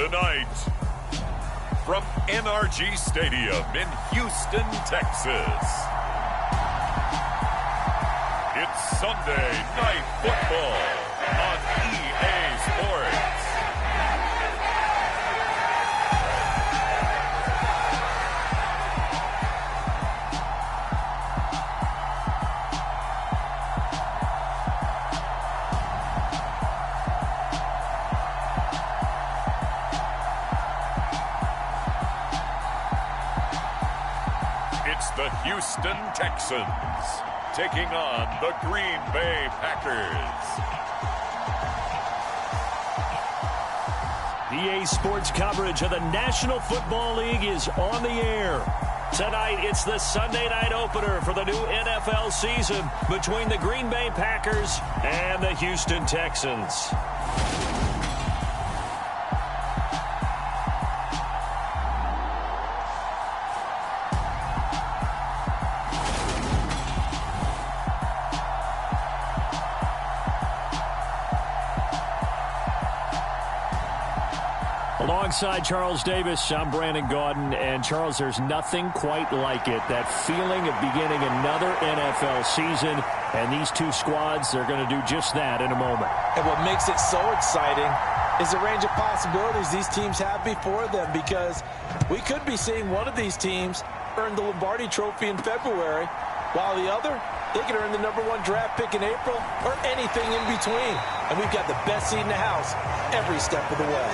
Tonight, from NRG Stadium in Houston, Texas, it's Sunday Night Football on EA Sports. It's the Houston Texans taking on the Green Bay Packers. EA Sports coverage of the National Football League is on the air. Tonight, it's the Sunday night opener for the new NFL season between the Green Bay Packers and the Houston Texans. Alongside Charles Davis, I'm Brandon Gaudin. And, Charles, there's nothing quite like it. That feeling of beginning another NFL season. And these two squads are going to do just that in a moment. And what makes it so exciting is the range of possibilities these teams have before them. Because we could be seeing one of these teams earn the Lombardi Trophy in February, while the other, they could earn the #1 draft pick in April or anything in between. And we've got the best seat in the house every step of the way.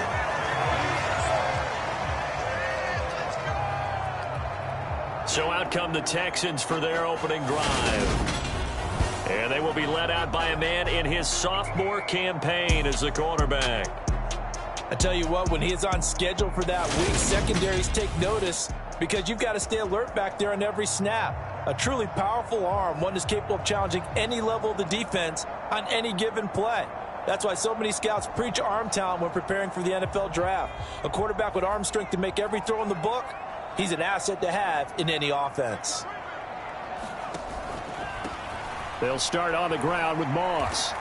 So out come the Texans for their opening drive. And they will be led out by a man in his sophomore campaign as the quarterback. I tell you what, when he is on schedule for that week, secondaries take notice because you've got to stay alert back there on every snap. A truly powerful arm, one that's capable of challenging any level of the defense on any given play. That's why so many scouts preach arm talent when preparing for the NFL draft. A quarterback with arm strength to make every throw in the book, he's an asset to have in any offense. They'll start on the ground with Moss.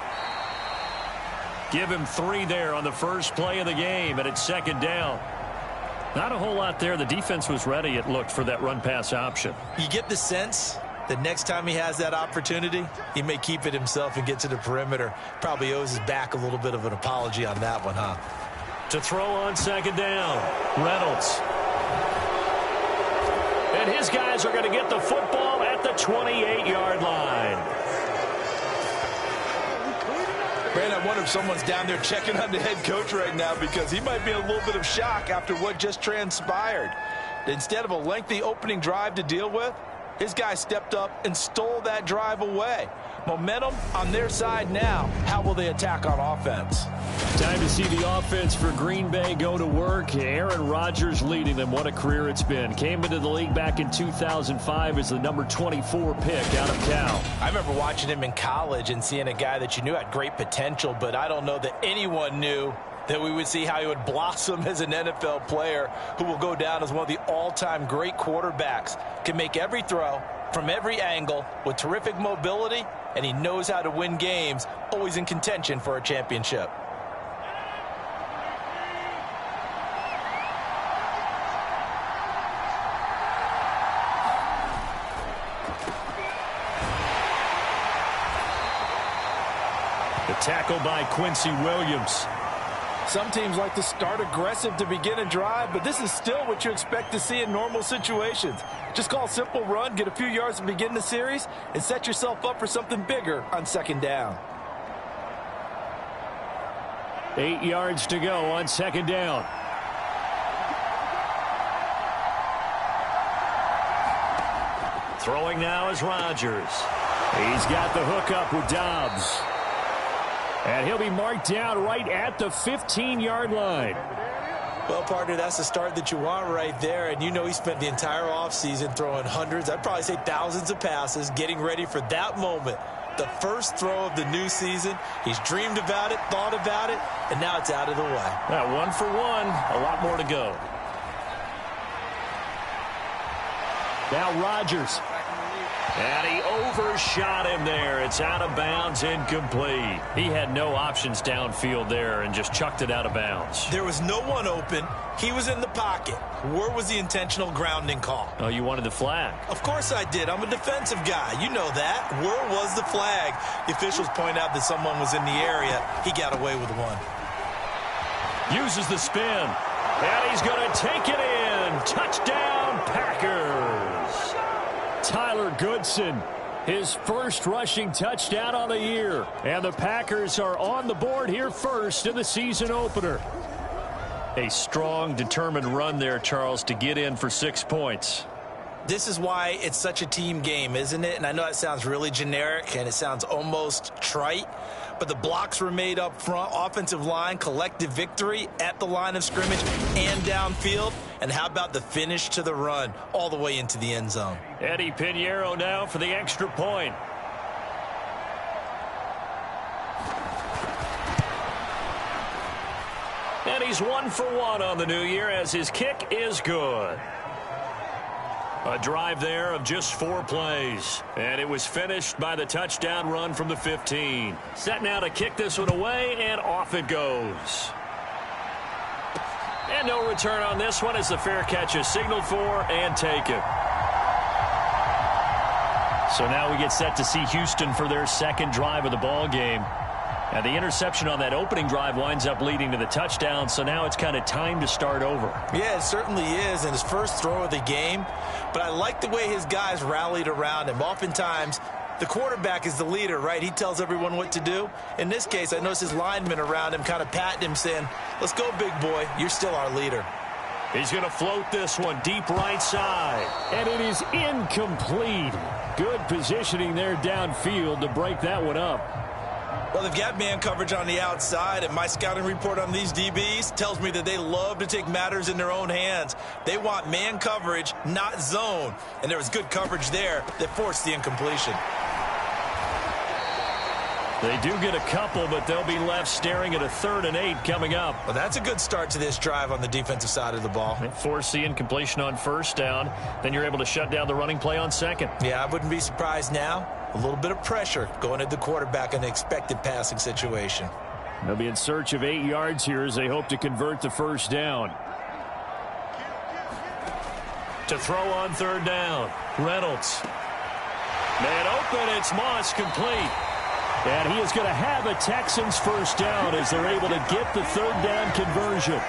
Give him 3 there on the first play of the game, and it's second down. Not a whole lot there. The defense was ready, it looked, for that run-pass option. You get the sense that next time he has that opportunity, he may keep it himself and get to the perimeter. Probably owes his back a little bit of an apology on that one, huh? To throw on second down, Reynolds. And his guys are going to get the football at the 28-yard line. Brandon, I wonder if someone's down there checking on the head coach right now because he might be in a little bit of shock after what just transpired. Instead of a lengthy opening drive to deal with, his guy stepped up and stole that drive away. Momentum on their side now. How will they attack on offense? Time to see the offense for Green Bay go to work. Aaron Rodgers leading them. What a career it's been. Came into the league back in 2005 as the number 24 pick out of Cal. I remember watching him in college and seeing a guy that you knew had great potential, but I don't know that anyone knew that we would see how he would blossom as an NFL player who will go down as one of the all-time great quarterbacks. Can make every throw from every angle with terrific mobility, and he knows how to win games, always in contention for a championship. The tackle by Quincy Williams. Some teams like to start aggressive to begin a drive, but this is still what you expect to see in normal situations. Just call a simple run, get a few yards to begin the series, and set yourself up for something bigger on second down. 8 yards to go on second down. Throwing now is Rodgers. He's got the hook up with Dobbs. And he'll be marked down right at the 15-yard line. Well, partner, that's the start that you want right there. And you know he spent the entire offseason throwing hundreds, I'd probably say thousands of passes, getting ready for that moment. The first throw of the new season. He's dreamed about it, thought about it, and now it's out of the way. Now, 1 for 1, a lot more to go. Now Rodgers. And he overshot him there. It's out of bounds, incomplete. He had no options downfield there and just chucked it out of bounds. There was no one open. He was in the pocket. Where was the intentional grounding call? Oh, you wanted the flag. Of course I did. I'm a defensive guy. You know that. Where was the flag? The officials point out that someone was in the area. He got away with one. Uses the spin. And he's going to take it in. Touchdown, Packers. Tyler Goodson, his first rushing touchdown on the year. And the Packers are on the board here first in the season opener. A strong, determined run there, Charles, to get in for 6 points. This is why it's such a team game, isn't it? And I know it sounds really generic and it sounds almost trite, but the blocks were made up front, offensive line, collective victory at the line of scrimmage and downfield. And how about the finish to the run all the way into the end zone? Eddie Pinheiro now for the extra point. And he's 1 for 1 on the new year as his kick is good. A drive there of just 4 plays. And it was finished by the touchdown run from the 15. Set now to kick this one away, and off it goes. And no return on this one as the fair catch is signaled for and taken. So now we get set to see Houston for their second drive of the ball game. And the interception on that opening drive winds up leading to the touchdown, so now it's kind of time to start over. Yeah, it certainly is, and his first throw of the game. But I like the way his guys rallied around him. Oftentimes, the quarterback is the leader, right? He tells everyone what to do. In this case, I noticed his linemen around him kind of patting him, saying, let's go, big boy. You're still our leader. He's going to float this one deep right side. And it is incomplete. Good positioning there downfield to break that one up. Well, they've got man coverage on the outside, and my scouting report on these DBs tells me that they love to take matters in their own hands. They want man coverage, not zone. And there was good coverage there that forced the incompletion. They do get a couple, but they'll be left staring at a 3rd and 8 coming up. Well, that's a good start to this drive on the defensive side of the ball. They force the incompletion on 1st down. Then you're able to shut down the running play on 2nd. Yeah, I wouldn't be surprised now. A little bit of pressure going at the quarterback in an expected passing situation. They'll be in search of 8 yards here as they hope to convert the 1st down. To throw on 3rd down, Reynolds. Man open, it's Moss, complete. And he is going to have a Texans 1st down as they're able to get the 3rd down conversion.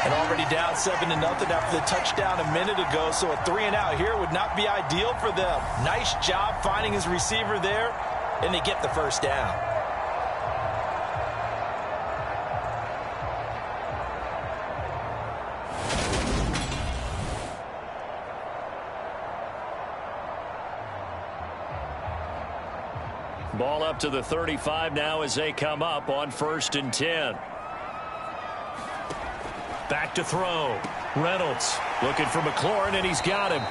And already down 7-0 after the touchdown a minute ago, so a 3 and out here would not be ideal for them. Nice job finding his receiver there, and they get the 1st down. Ball up to the 35 now as they come up on 1st and 10. Back to throw. Reynolds looking for McLaurin, and he's got him.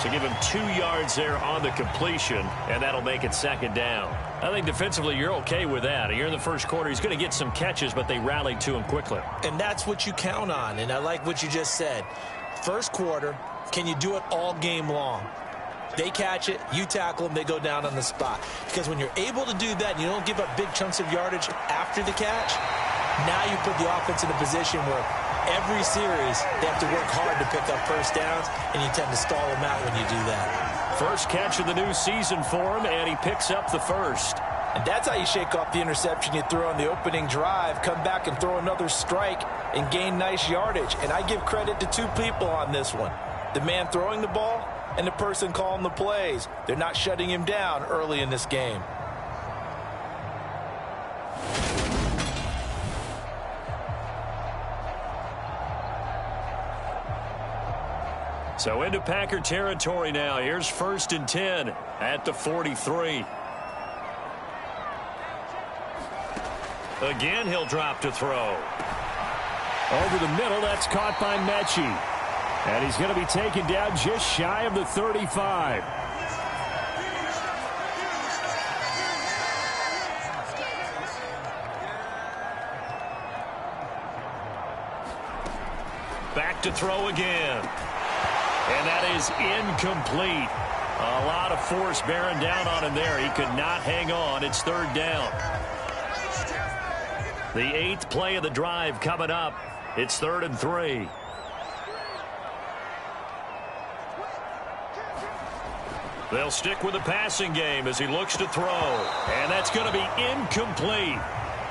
So give him 2 yards there on the completion, and that'll make it 2nd down. I think defensively you're okay with that. Here in the 1st quarter, he's going to get some catches, but they rallied to him quickly. And that's what you count on, and I like what you just said. 1st quarter, can you do it all game long? They catch it, you tackle them, they go down on the spot. Because when you're able to do that and you don't give up big chunks of yardage after the catch, now you put the offense in a position where every series they have to work hard to pick up 1st downs, and you tend to stall them out when you do that. First catch of the new season for him, and he picks up the 1st. And that's how you shake off the interception you threw on the opening drive, come back and throw another strike and gain nice yardage. And I give credit to 2 people on this one. The man throwing the ball and the person calling the plays. They're not shutting him down early in this game. So into Packer territory now. Here's 1st and 10 at the 43. Again, he'll drop to throw. Over the middle, that's caught by Mechie. And he's going to be taken down just shy of the 35. Back to throw again. And that is incomplete. A lot of force bearing down on him there. He could not hang on. It's third down. The 8th play of the drive coming up. It's 3rd and 3. They'll stick with the passing game as he looks to throw. And that's going to be incomplete.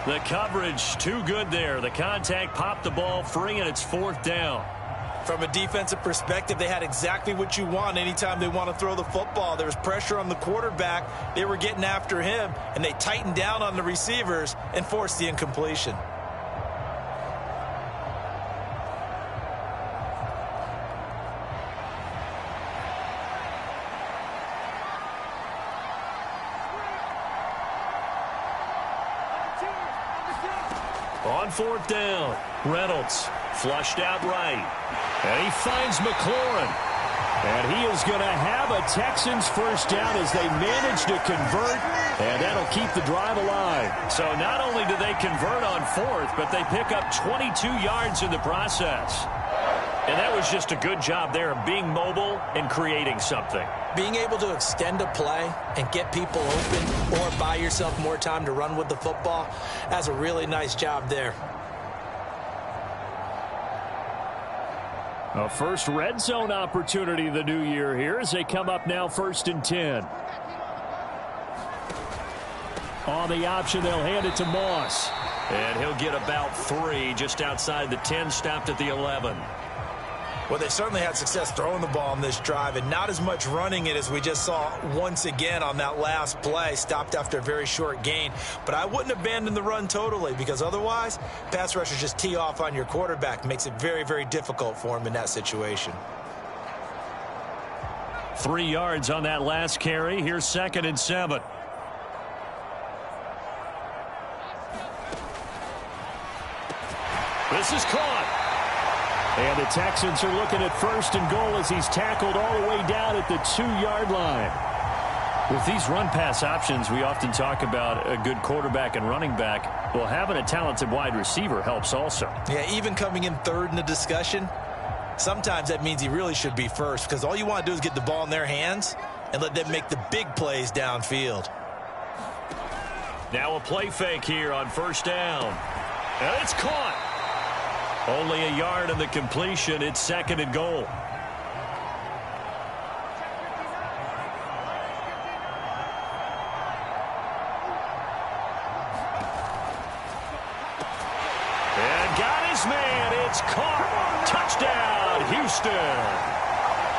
The coverage too good there. The contact popped the ball free, and it's 4th down. From a defensive perspective, they had exactly what you want anytime they want to throw the football. There was pressure on the quarterback. They were getting after him, and they tightened down on the receivers and forced the incompletion. On 4th down, Reynolds flushed out right. And he finds McLaurin. And he is going to have a Texans first down as they manage to convert. And that'll keep the drive alive. So not only do they convert on 4th, but they pick up 22 yards in the process. And that was just a good job there of being mobile and creating something. Being able to extend a play and get people open or buy yourself more time to run with the football, that's a really nice job there. A first red zone opportunity of the new year here as they come up now 1st and 10. On the option, they'll hand it to Moss. And he'll get about 3 just outside the 10, stopped at the 11. Well, they certainly had success throwing the ball on this drive and not as much running it as we just saw once again on that last play. Stopped after a very short gain. But I wouldn't abandon the run totally because otherwise, pass rushers just tee off on your quarterback. Makes it very, very difficult for him in that situation. 3 yards on that last carry. Here's 2nd and 7. This is caught. And the Texans are looking at 1st and goal as he's tackled all the way down at the 2-yard line. With these run-pass options, we often talk about a good quarterback and running back. Well, having a talented wide receiver helps also. Yeah, even coming in 3rd in the discussion, sometimes that means he really should be first because all you want to do is get the ball in their hands and let them make the big plays downfield. Now a play fake here on 1st down. And it's caught. Only a yard on the completion. It's 2nd and goal. And got his man. It's caught. Touchdown, Houston.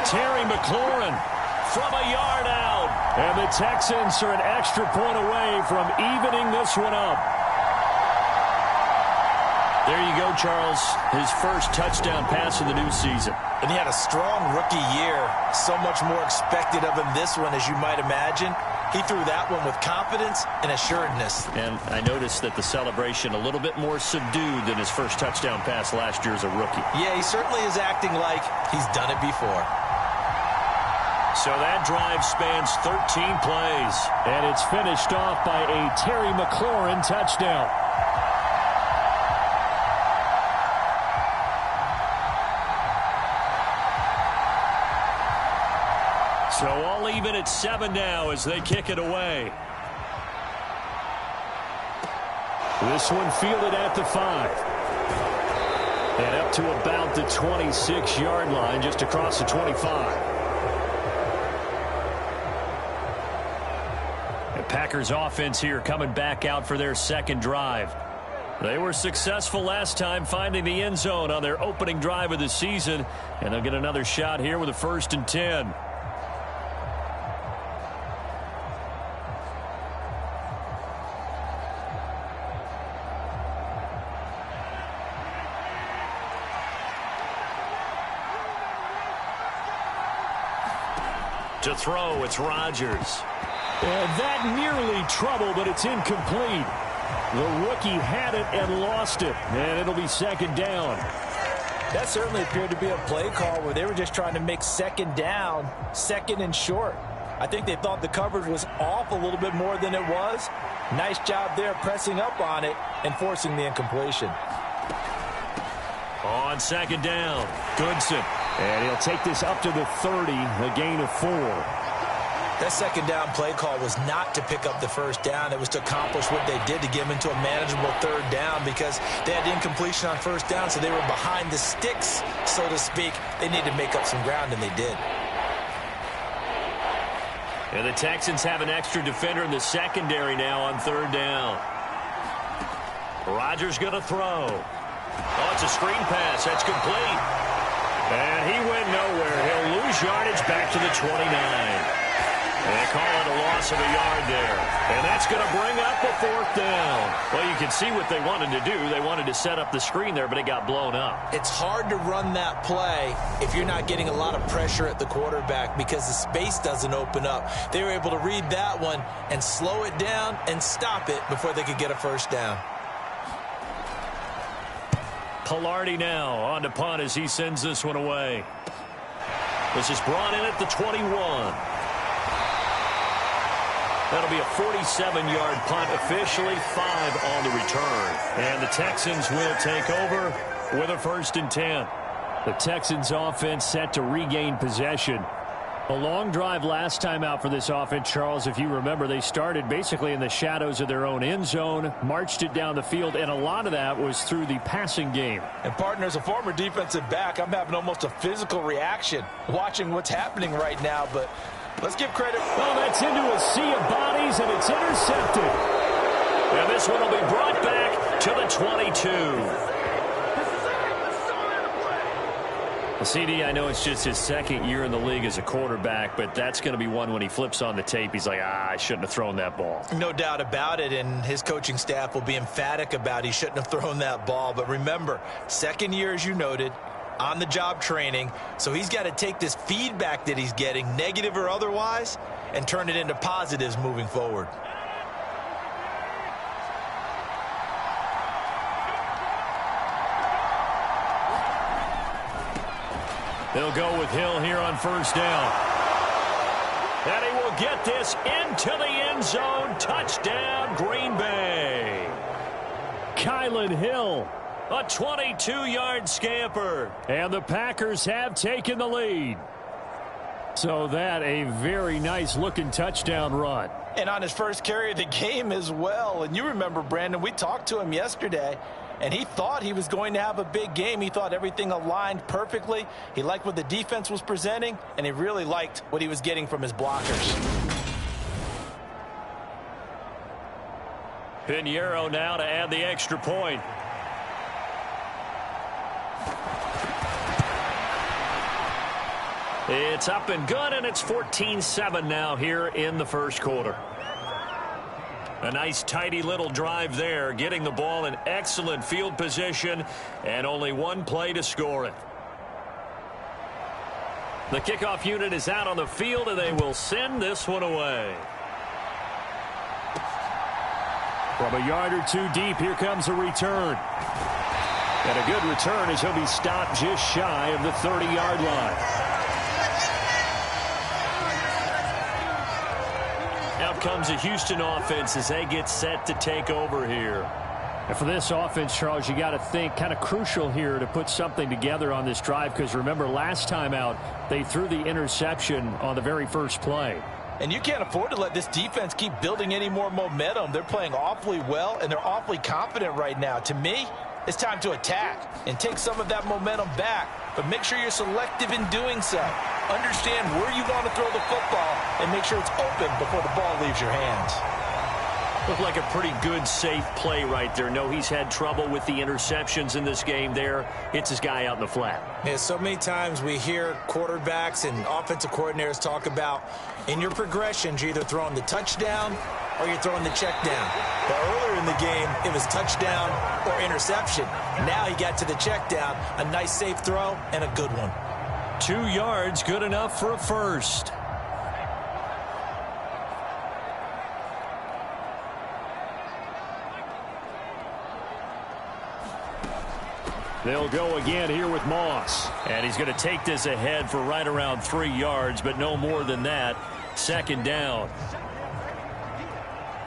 Terry McLaurin from a yard out. And the Texans are an extra point away from evening this one up. There you go, Charles. His first touchdown pass of the new season. And he had a strong rookie year. So much more expected of him this one, as you might imagine. He threw that one with confidence and assuredness. And I noticed that the celebration a little bit more subdued than his first touchdown pass last year as a rookie. Yeah, he certainly is acting like he's done it before. So that drive spans 13 plays. And it's finished off by a Terry McLaurin touchdown. So all even at 7 now as they kick it away. This one fielded at the 5. And up to about the 26-yard line, just across the 25. The Packers offense here coming back out for their second drive. They were successful last time finding the end zone on their opening drive of the season. And they'll get another shot here with a 1st and 10. To throw, it's Rodgers. And that nearly trouble, but it's incomplete. The rookie had it and lost it, and it'll be 2nd down. That certainly appeared to be a play call where they were just trying to make 2nd down, 2nd and short. I think they thought the coverage was off a little bit more than it was. Nice job there pressing up on it and forcing the incompletion. On 2nd down, Goodson And he'll take this up to the 30, a gain of 4. That second down play call was not to pick up the first down. It was to accomplish what they did, to get them into a manageable third down, because they had incompletion on first down, so they were behind the sticks, so to speak. They needed to make up some ground, and they did. And the Texans have an extra defender in the secondary now on third down. Rodgers going to throw. Oh, it's a screen pass. That's complete. And he went nowhere. He'll lose yardage back to the 29. They call it a loss of a yard there. And that's going to bring up a fourth down. Well, you can see what they wanted to do. They wanted to set up the screen there, but it got blown up. It's hard to run that play if you're not getting a lot of pressure at the quarterback because the space doesn't open up. They were able to read that one and slow it down and stop it before they could get a first down. Pilardi now on to punt as he sends this one away. This is brought in at the 21. That'll be a 47-yard punt, officially 5 on the return. And the Texans will take over with a 1st and 10. The Texans offense set to regain possession. A long drive last time out for this offense, Charles. If you remember, they started basically in the shadows of their own end zone, marched it down the field, and a lot of that was through the passing game. And, partner, as a former defensive back, I'm having almost a physical reaction watching what's happening right now, but let's give credit. Oh, that's into a sea of bodies, and it's intercepted. And this one will be brought back to the 22. Well, CD, I know it's just his second year in the league as a quarterback, but that's going to be one when he flips on the tape. He's like, I shouldn't have thrown that ball. No doubt about it, and his coaching staff will be emphatic about he shouldn't have thrown that ball. But remember, second year, as you noted, on-the-job training, so he's got to take this feedback that he's getting, negative or otherwise, and turn it into positives moving forward. They'll go with Hill here on 1st down. And he will get this into the end zone. Touchdown, Green Bay. Kylan Hill. A 22-yard scamper. And the Packers have taken the lead. So that a very nice-looking touchdown run. And on his first carry of the game as well. And you remember, Brandon, we talked to him yesterday, and he thought he was going to have a big game. He thought everything aligned perfectly. He liked what the defense was presenting, and he really liked what he was getting from his blockers. Pinheiro now to add the extra point. It's up and good, and it's 14-7 now here in the first quarter. A nice, tidy little drive there, getting the ball in excellent field position, and only one play to score it. The kickoff unit is out on the field, and they will send this one away. From a yard or two deep, here comes a return. And a good return as he'll be stopped just shy of the 30-yard line. Out comes a Houston offense as they get set to take over here. And for this offense, Charles, you got to think kind of crucial here to put something together on this drive, because remember last time out they threw the interception on the very first play. And you can't afford to let this defense keep building any more momentum. They're playing awfully well, and they're awfully confident right now. To me, it's time to attack and take some of that momentum back, but make sure you're selective in doing so. Understand where you want to throw the football and make sure it's open before the ball leaves your hands. Looked like a pretty good, safe play right there. No, he's had trouble with the interceptions in this game there. Hits his guy out in the flat. Yeah, so many times we hear quarterbacks and offensive coordinators talk about in your progressions, you're either throwing the touchdown or you're throwing the check down. But earlier in the game, it was touchdown or interception. Now he got to the check down, a nice safe throw and a good one. 2 yards, good enough for a first. They'll go again here with Moss. And he's going to take this ahead for right around 3 yards, but no more than that. 2nd down.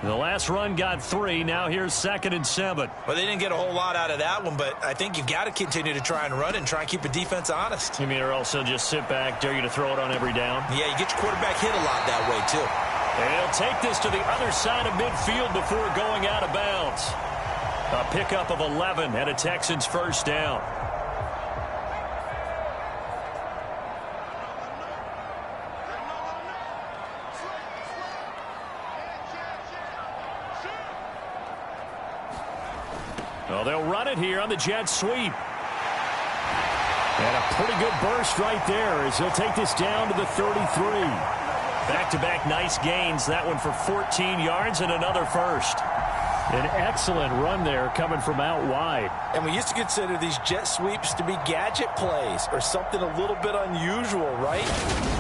The last run got 3. Now here's 2nd and 7. Well, they didn't get a whole lot out of that one, but I think you've got to continue to try and run it and try and keep the defense honest. You mean or also just sit back, dare you to throw it on every down? Yeah, you get your quarterback hit a lot that way, too. And he'll take this to the other side of midfield before going out of bounds. A pickup of 11 and a Texans first down. Well, they'll run it here on the jet sweep. And a pretty good burst right there as he'll take this down to the 33. Back-to-back nice gains. That one for 14 yards and another first. An excellent run there coming from out wide. And we used to consider these jet sweeps to be gadget plays or something a little bit unusual, right?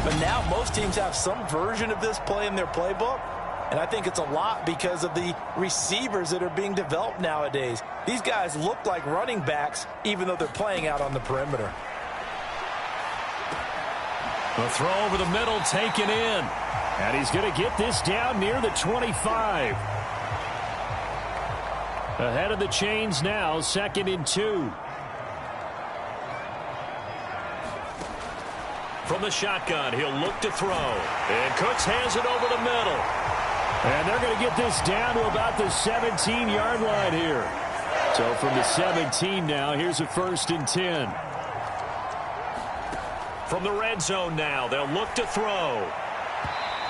But now most teams have some version of this play in their playbook. And I think it's a lot because of the receivers that are being developed nowadays. These guys look like running backs even though they're playing out on the perimeter. The throw over the middle taken in. And he's going to get this down near the 25. Ahead of the chains now, 2nd and 2. From the shotgun, he'll look to throw. And Cooks hands it over the middle. And they're going to get this down to about the 17-yard line here. So from the 17 now, here's a 1st and 10. From the red zone now, they'll look to throw.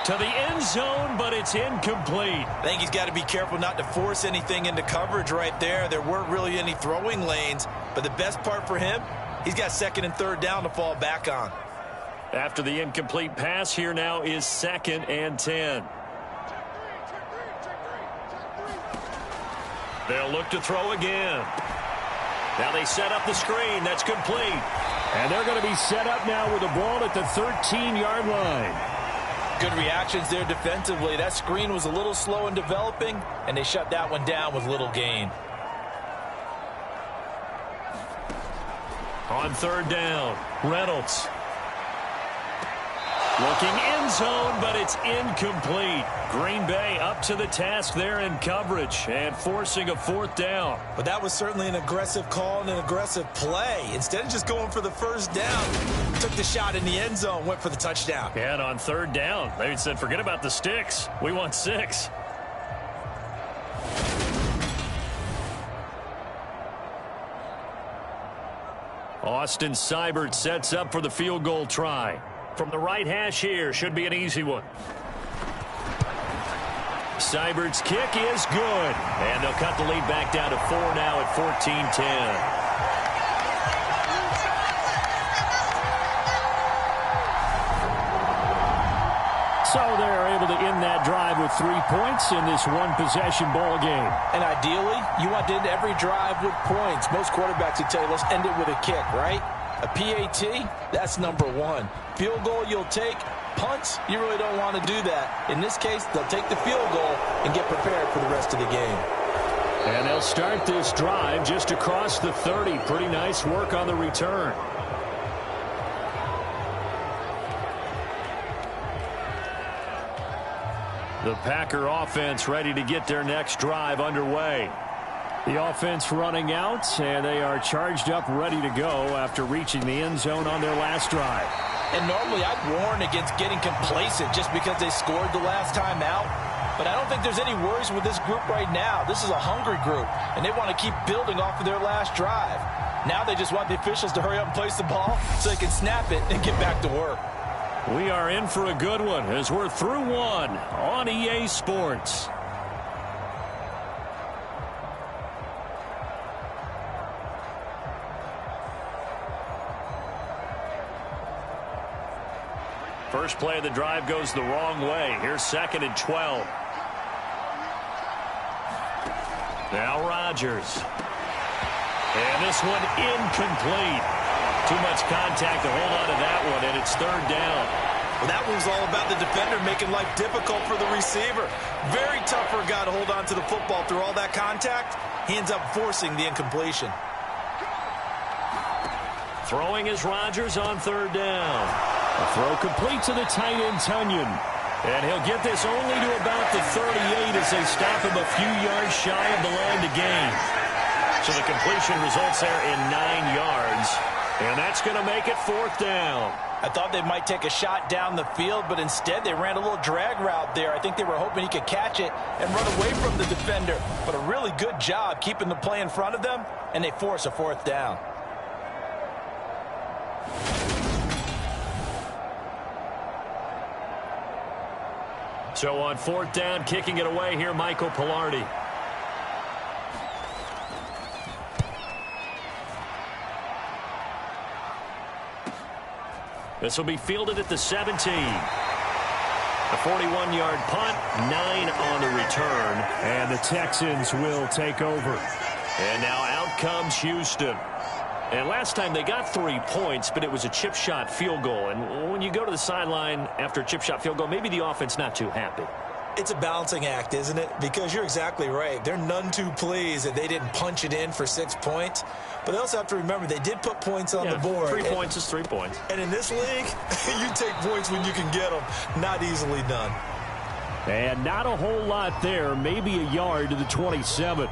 To the end zone, but it's incomplete. I think he's got to be careful not to force anything into coverage right there. There weren't really any throwing lanes. But the best part for him, he's got 2nd and 3rd down to fall back on. After the incomplete pass, here now is 2nd and 10. They'll look to throw again. Now they set up the screen. That's complete. And they're going to be set up now with the ball at the 13-yard line. Good reactions there defensively. That screen was a little slow in developing, and they shut that one down with little gain. On 3rd down, Reynolds. Looking end zone, but it's incomplete. Green Bay up to the task there in coverage and forcing a 4th down. But that was certainly an aggressive call and an aggressive play. Instead of just going for the 1st down, took the shot in the end zone, went for the touchdown. And on 3rd down, they said, forget about the sticks. We want 6. Austin Seibert sets up for the field goal try. From the right hash here, should be an easy one. Seibert's kick is good. And they'll cut the lead back down to 4 now at 14-10. So they're able to end that drive with 3 points in this one-possession ball game. And ideally, you want to end every drive with points. Most quarterbacks would tell you, let's end it with a kick, right? A PAT, that's number 1. Field goal you'll take. Punts, you really don't want to do that. In this case, they'll take the field goal and get prepared for the rest of the game. And they'll start this drive just across the 30. Pretty nice work on the return. The Packer offense ready to get their next drive underway. The offense running out, and they are charged up, ready to go after reaching the end zone on their last drive. And normally I'd warn against getting complacent just because they scored the last time out. But I don't think there's any worries with this group right now. This is a hungry group, and they want to keep building off of their last drive. Now they just want the officials to hurry up and place the ball so they can snap it and get back to work. We are in for a good one as we're through one on EA Sports. First play of the drive goes the wrong way. Here's 2nd and 12. Now Rodgers. And this one incomplete. Too much contact to hold on to that one, and it's 3rd down. Well, that one's all about the defender making life difficult for the receiver. Very tough for a guy to hold on to the football through all that contact. He ends up forcing the incompletion. Throwing is Rodgers on 3rd down. A throw complete to the tight end, Tunyon. And he'll get this only to about the 38 as they stop him a few yards shy of the line to gain. So the completion results there in 9 yards. And that's going to make it 4th down. I thought they might take a shot down the field, but instead they ran a little drag route there. I think they were hoping he could catch it and run away from the defender. But a really good job keeping the play in front of them, and they force a 4th down. So on 4th down, kicking it away here, Michael Pilardi. This will be fielded at the 17. A 41-yard punt, 9 on the return. And the Texans will take over. And now out comes Houston. And last time they got 3 points, but it was a chip shot field goal. And when you go to the sideline after a chip shot field goal, maybe the offense not too happy. It's a balancing act, isn't it? Because you're exactly right. They're none too pleased that they didn't punch it in for 6 points. But they also have to remember they did put points on the board. 3 points is 3 points. And in this league, you take points when you can get them. Not easily done. And not a whole lot there. Maybe a yard to the 27.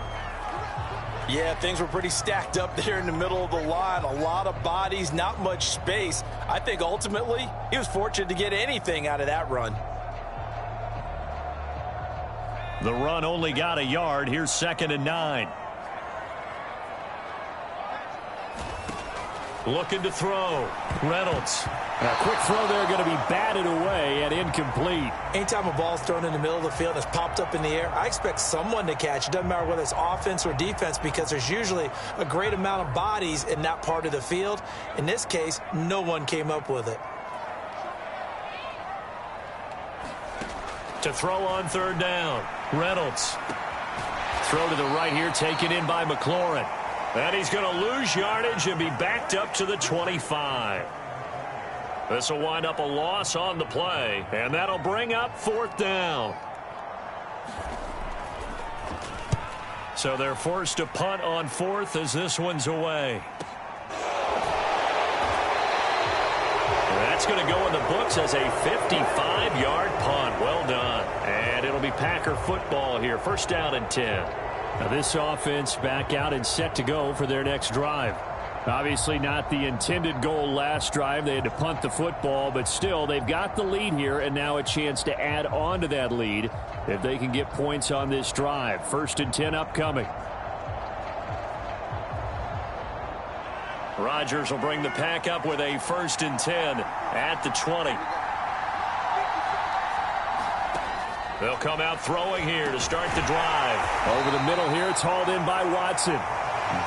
Yeah, things were pretty stacked up there in the middle of the line. A lot of bodies, not much space. I think ultimately he was fortunate to get anything out of that run. The run only got a yard. Here's 2nd and 9. Looking to throw. Reynolds. A quick throw there going to be batted away and incomplete. Anytime a ball's thrown in the middle of the field and it's popped up in the air, I expect someone to catch. It doesn't matter whether it's offense or defense because there's usually a great amount of bodies in that part of the field. In this case, no one came up with it. To throw on 3rd down. Reynolds. Throw to the right here, taken in by McLaurin. And he's going to lose yardage and be backed up to the 25. This will wind up a loss on the play, and that'll bring up 4th down. So they're forced to punt on 4th as this one's away. That's going to go in the books as a 55-yard punt. Well done. And it'll be Packer football here. 1st down and 10. Now this offense back out and set to go for their next drive. Obviously not the intended goal last drive. They had to punt the football, but still they've got the lead here and now a chance to add on to that lead if they can get points on this drive. 1st and 10 upcoming. Rodgers will bring the pack up with a 1st and 10 at the 20. They'll come out throwing here to start the drive. Over the middle here, it's hauled in by Watson.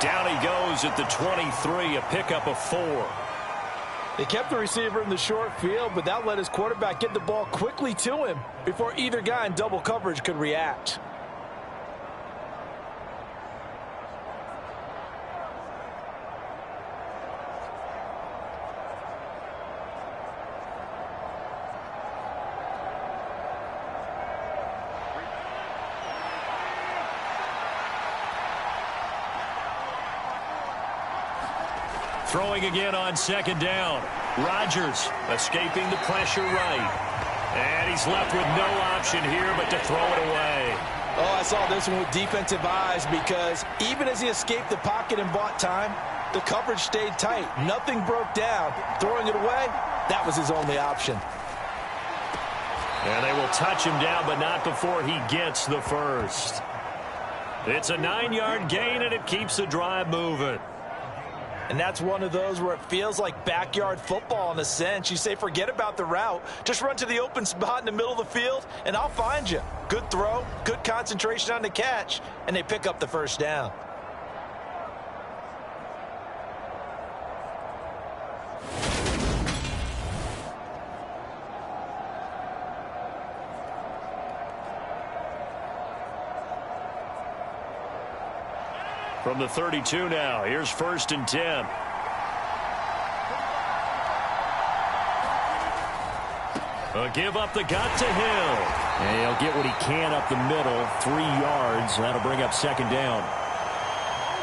Down he goes at the 23, a pickup of 4. They kept the receiver in the short field, but that let his quarterback get the ball quickly to him before either guy in double coverage could react. Throwing again on 2nd down. Rodgers escaping the pressure right. And he's left with no option here but to throw it away. Oh, I saw this one with defensive eyes because even as he escaped the pocket and bought time, the coverage stayed tight. Nothing broke down. Throwing it away, that was his only option. And they will touch him down, but not before he gets the 1st. It's a 9-yard gain, and it keeps the drive moving. And that's one of those where it feels like backyard football in a sense. You say, forget about the route. Just run to the open spot in the middle of the field, and I'll find you. Good throw, good concentration on the catch, and they pick up the 1st down. From the 32 now, here's 1st and 10. A give up the gut to Hill. And he'll get what he can up the middle, 3 yards. That'll bring up 2nd down.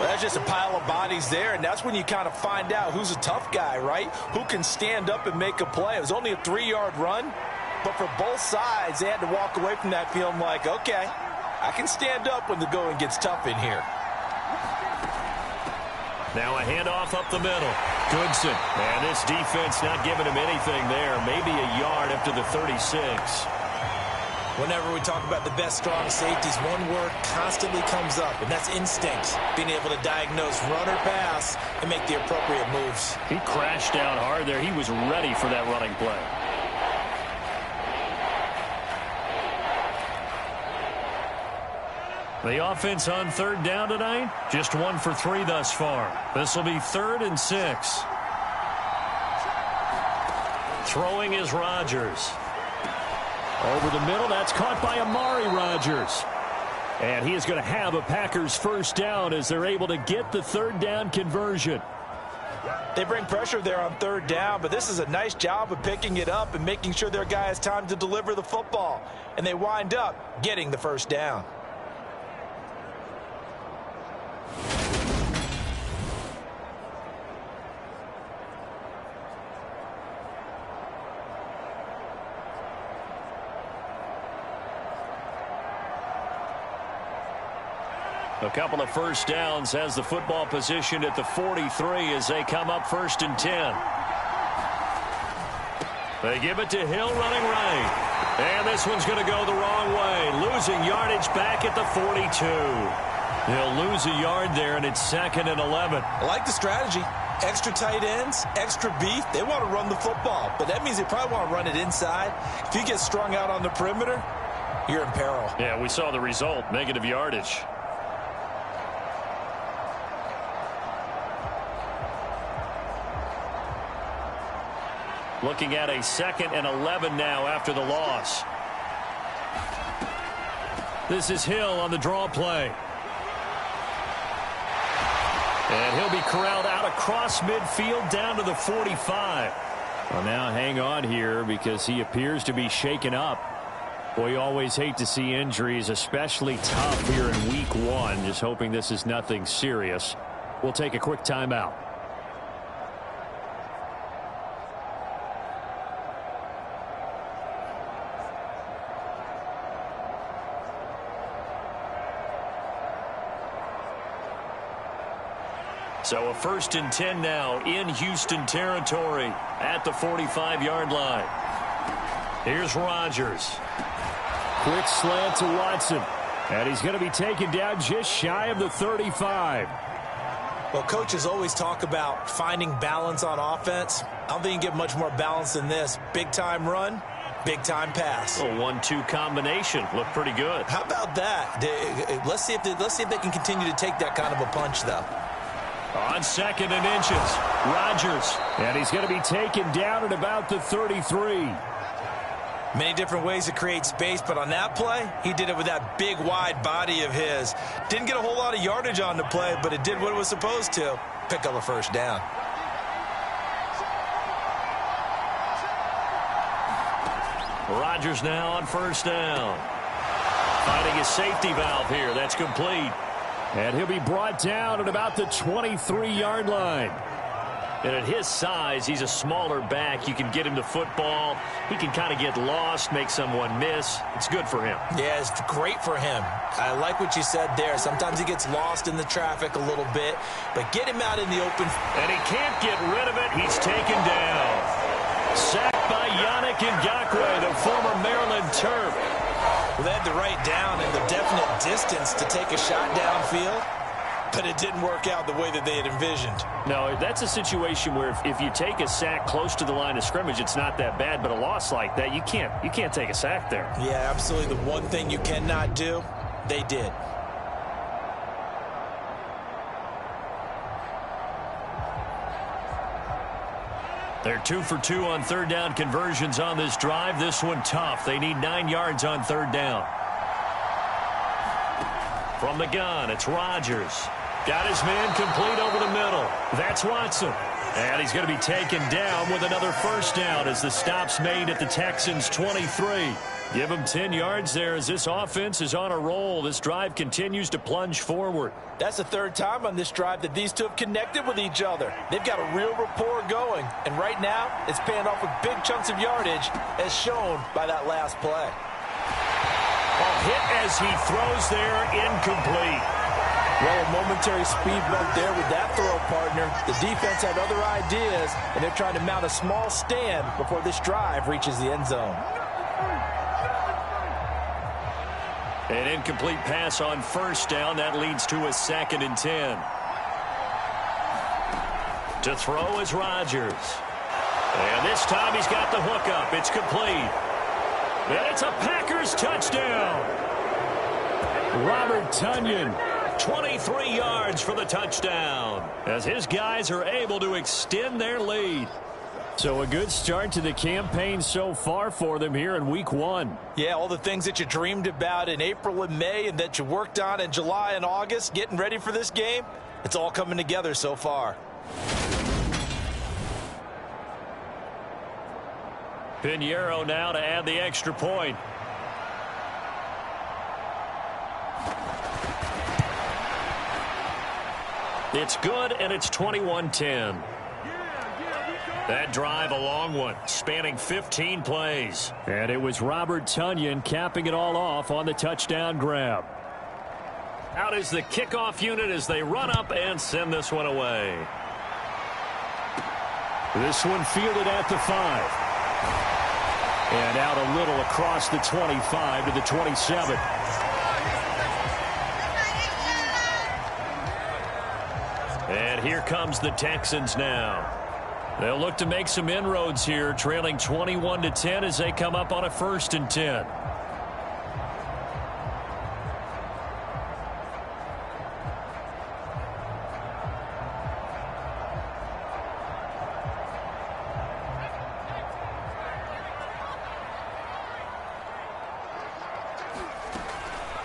Well, that's just a pile of bodies there, and that's when you kind of find out who's a tough guy, right? Who can stand up and make a play. It was only a 3-yard run, But for both sides, they had to walk away from that feeling like, okay, I can stand up when the going gets tough in here. Now a handoff up the middle. Goodson. And this defense not giving him anything there. Maybe a yard up to the 36. Whenever we talk about the best strong safeties, one word constantly comes up, and that's instinct. Being able to diagnose run or pass and make the appropriate moves. He crashed down hard there. He was ready for that running play. The offense on third down tonight, just 1 for 3 thus far. This will be 3rd and 6. Throwing is Rodgers. Over the middle, that's caught by Amari Rodgers. And he is going to have a Packers first down as they're able to get the 3rd down conversion. They bring pressure there on 3rd down, but this is a nice job of picking it up and making sure their guy has time to deliver the football. And they wind up getting the first down. A couple of first downs has the football positioned at the 43 as they come up 1st and 10. They give it to Hill running right. And this one's going to go the wrong way. Losing yardage back at the 42. He'll lose a yard there, and it's 2nd and 11. I like the strategy. Extra tight ends, extra beef. They want to run the football, but that means they probably want to run it inside. If you get strung out on the perimeter, you're in peril. Yeah, we saw the result, negative yardage. Looking at a 2nd and 11 now after the loss. This is Hill on the draw play. And he'll be corralled out across midfield down to the 45. Well, now hang on here because he appears to be shaken up. Boy, you always hate to see injuries, especially tough here in week 1. Just hoping this is nothing serious. We'll take a quick timeout. So a 1st and 10 now in Houston territory at the 45-yard line. Here's Rodgers. Quick slant to Watson. And he's going to be taken down just shy of the 35. Well, coaches always talk about finding balance on offense. I don't think you get much more balance than this. Big-time run, big-time pass. A 1-2 combination. Looked pretty good. How about that? Let's see if they can continue to take that kind of a punch, though. On 2nd and inches, Rodgers. And he's going to be taken down at about the 33. Many different ways to create space, but on that play, he did it with that big, wide body of his. Didn't get a whole lot of yardage on the play, but it did what it was supposed to. Pick up a first down. Rodgers now on 1st down. Finding his safety valve here. That's complete. And he'll be brought down at about the 23-yard line. And at his size, he's a smaller back. You can get him the football. He can kind of get lost, make someone miss. It's good for him. Yeah, it's great for him. I like what you said there. Sometimes he gets lost in the traffic a little bit, but get him out in the open. And he can't get rid of it. He's taken down. Sacked by Yannick Ngakoue, the former Maryland Terp. Well, they had the right down and the definite distance to take a shot downfield, but it didn't work out the way that they had envisioned. No, that's a situation where if you take a sack close to the line of scrimmage, it's not that bad, but a loss like that, you can't take a sack there. Yeah, absolutely. The one thing you cannot do, they did. They're 2 for 2 on 3rd down conversions on this drive. This one tough. They need 9 yards on 3rd down. From the gun, it's Rodgers. Got his man complete over the middle. That's Watson. And he's going to be taken down with another first down as the stop's made at the Texans' 23. Give him 10 yards there as this offense is on a roll. This drive continues to plunge forward. That's the third time on this drive that these two have connected with each other. They've got a real rapport going. And right now, it's paying off with big chunks of yardage, as shown by that last play. Hit as he throws there, incomplete. Well, a momentary speed bump there with that throw, partner. The defense had other ideas, and they're trying to mount a small stand before this drive reaches the end zone. An incomplete pass on first down. That leads to a 2nd and 10. To throw is Rodgers. And this time he's got the hookup. It's complete. And it's a Packers touchdown. Robert Tonyan, 23 yards for the touchdown, as his guys are able to extend their lead. So a good start to the campaign so far for them here in week 1. Yeah, all the things that you dreamed about in April and May and that you worked on in July and August, getting ready for this game, it's all coming together so far. Pinheiro now to add the extra point. It's good, and it's 21-10. That drive, a long one, spanning 15 plays. And it was Robert Tonyan capping it all off on the touchdown grab. Out is the kickoff unit as they run up and send this one away. This one fielded at the 5. And out a little across the 25 to the 27. And here comes the Texans now. They'll look to make some inroads here, trailing 21-10 as they come up on a 1st and 10.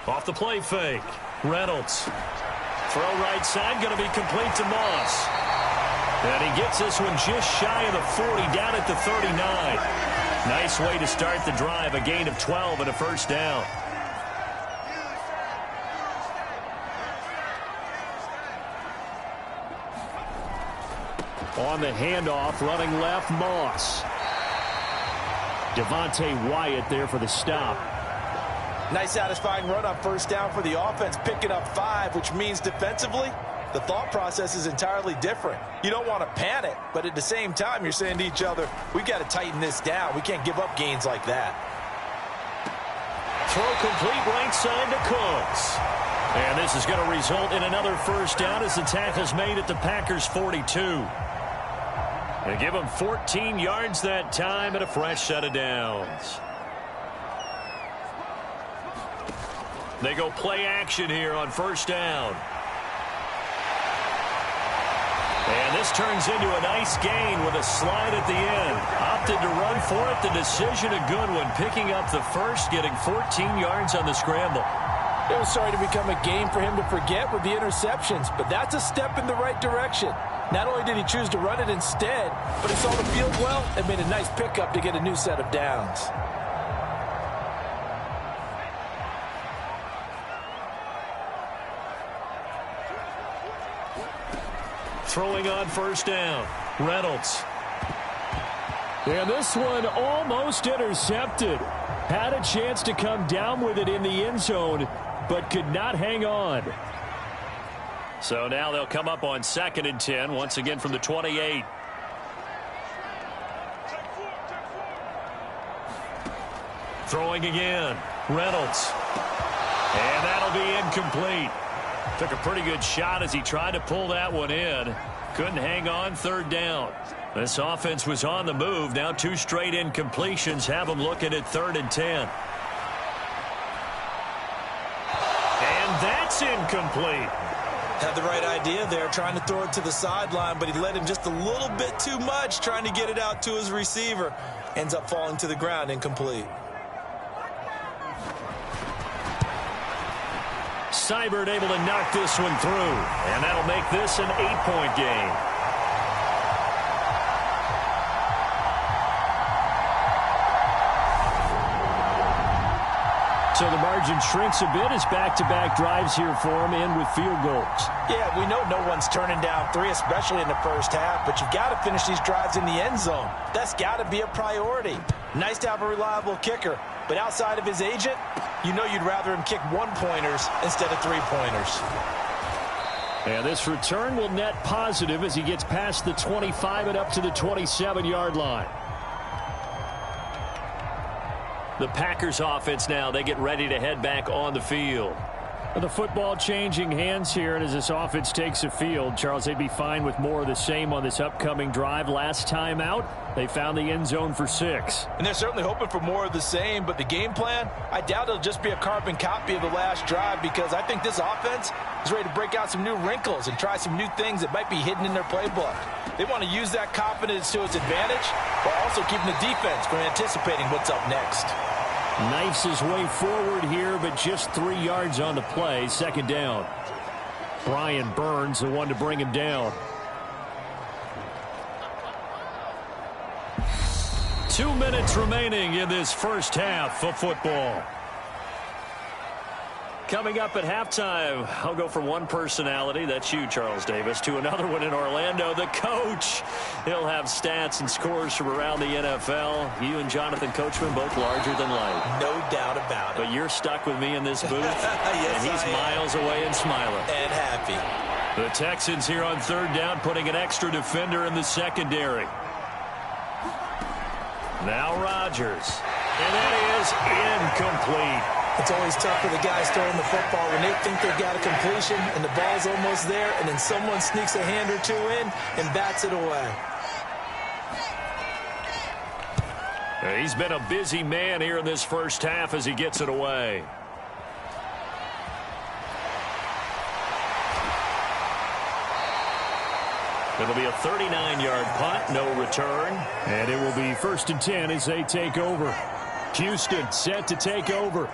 Off the play fake. Reynolds. Throw right side, going to be complete to Moss. And he gets this one just shy of the 40, down at the 39. Nice way to start the drive, a gain of 12 and a 1st down. On the handoff, running left, Moss. Devontae Wyatt there for the stop. Nice satisfying run on 1st down for the offense, picking up 5, which means defensively, the thought process is entirely different. You don't want to panic, but at the same time, you're saying to each other, we've got to tighten this down. We can't give up gains like that. Throw complete right side to Cooks. And this is going to result in another 1st down as the tackle's made at the Packers' 42. They give them 14 yards that time and a fresh set of downs. They go play action here on 1st down. And this turns into a nice gain with a slide at the end. Opted to run for it. The decision a good one. Picking up the 1st, getting 14 yards on the scramble. It was starting to become a game for him to forget with the interceptions, but that's a step in the right direction. Not only did he choose to run it instead, but he saw the field well and made a nice pickup to get a new set of downs. Throwing on 1st down, Reynolds. And this one almost intercepted. Had a chance to come down with it in the end zone, but could not hang on. So now they'll come up on 2nd and 10, once again from the 28. Throwing again, Reynolds. And that'll be incomplete. Took a pretty good shot as he tried to pull that one in. Couldn't hang on, 3rd down. This offense was on the move. Now 2 straight incompletions have them looking at 3rd and 10. And that's incomplete. Had the right idea there, trying to throw it to the sideline, but he let him just a little bit too much, trying to get it out to his receiver. Ends up falling to the ground, incomplete. Seibert able to knock this one through, and that'll make this an 8-point game. So the margin shrinks a bit as back-to-back drives here for him, and with field goals. Yeah, we know no one's turning down 3, especially in the first half, but you've got to finish these drives in the end zone. That's got to be a priority. Nice to have a reliable kicker, but outside of his agent, you know you'd rather him kick 1-pointers instead of 3-pointers. And this return will net positive as he gets past the 25 and up to the 27-yard line. The Packers offense now, they get ready to head back on the field. The football changing hands here, and as this offense takes the field, Charles, they'd be fine with more of the same on this upcoming drive. Last time out, they found the end zone for 6. And they're certainly hoping for more of the same, but the game plan, I doubt it'll just be a carbon copy of the last drive, because I think this offense is ready to break out some new wrinkles and try some new things that might be hidden in their playbook. They want to use that confidence to its advantage, while also keeping the defense from anticipating what's up next. Knifes his way forward here, but just 3 yards on the play. 2nd down. Brian Burns, the one to bring him down. 2 minutes remaining in this first half of football. Coming up at halftime, I'll go from one personality, that's you, Charles Davis, to another one in Orlando, the coach. He'll have stats and scores from around the NFL. You and Jonathan Coachman both larger than life. No doubt about it. But you're stuck with me in this booth, yes, and he's miles away and smiling. And happy. The Texans here on 3rd down, putting an extra defender in the secondary. Now Rodgers. And that is incomplete. It's always tough for the guys throwing the football when they think they've got a completion and the ball's almost there, and then someone sneaks a hand or two in and bats it away. He's been a busy man here in this first half as he gets it away. It'll be a 39-yard punt, no return. And it will be 1st and 10 as they take over. Houston set to take over.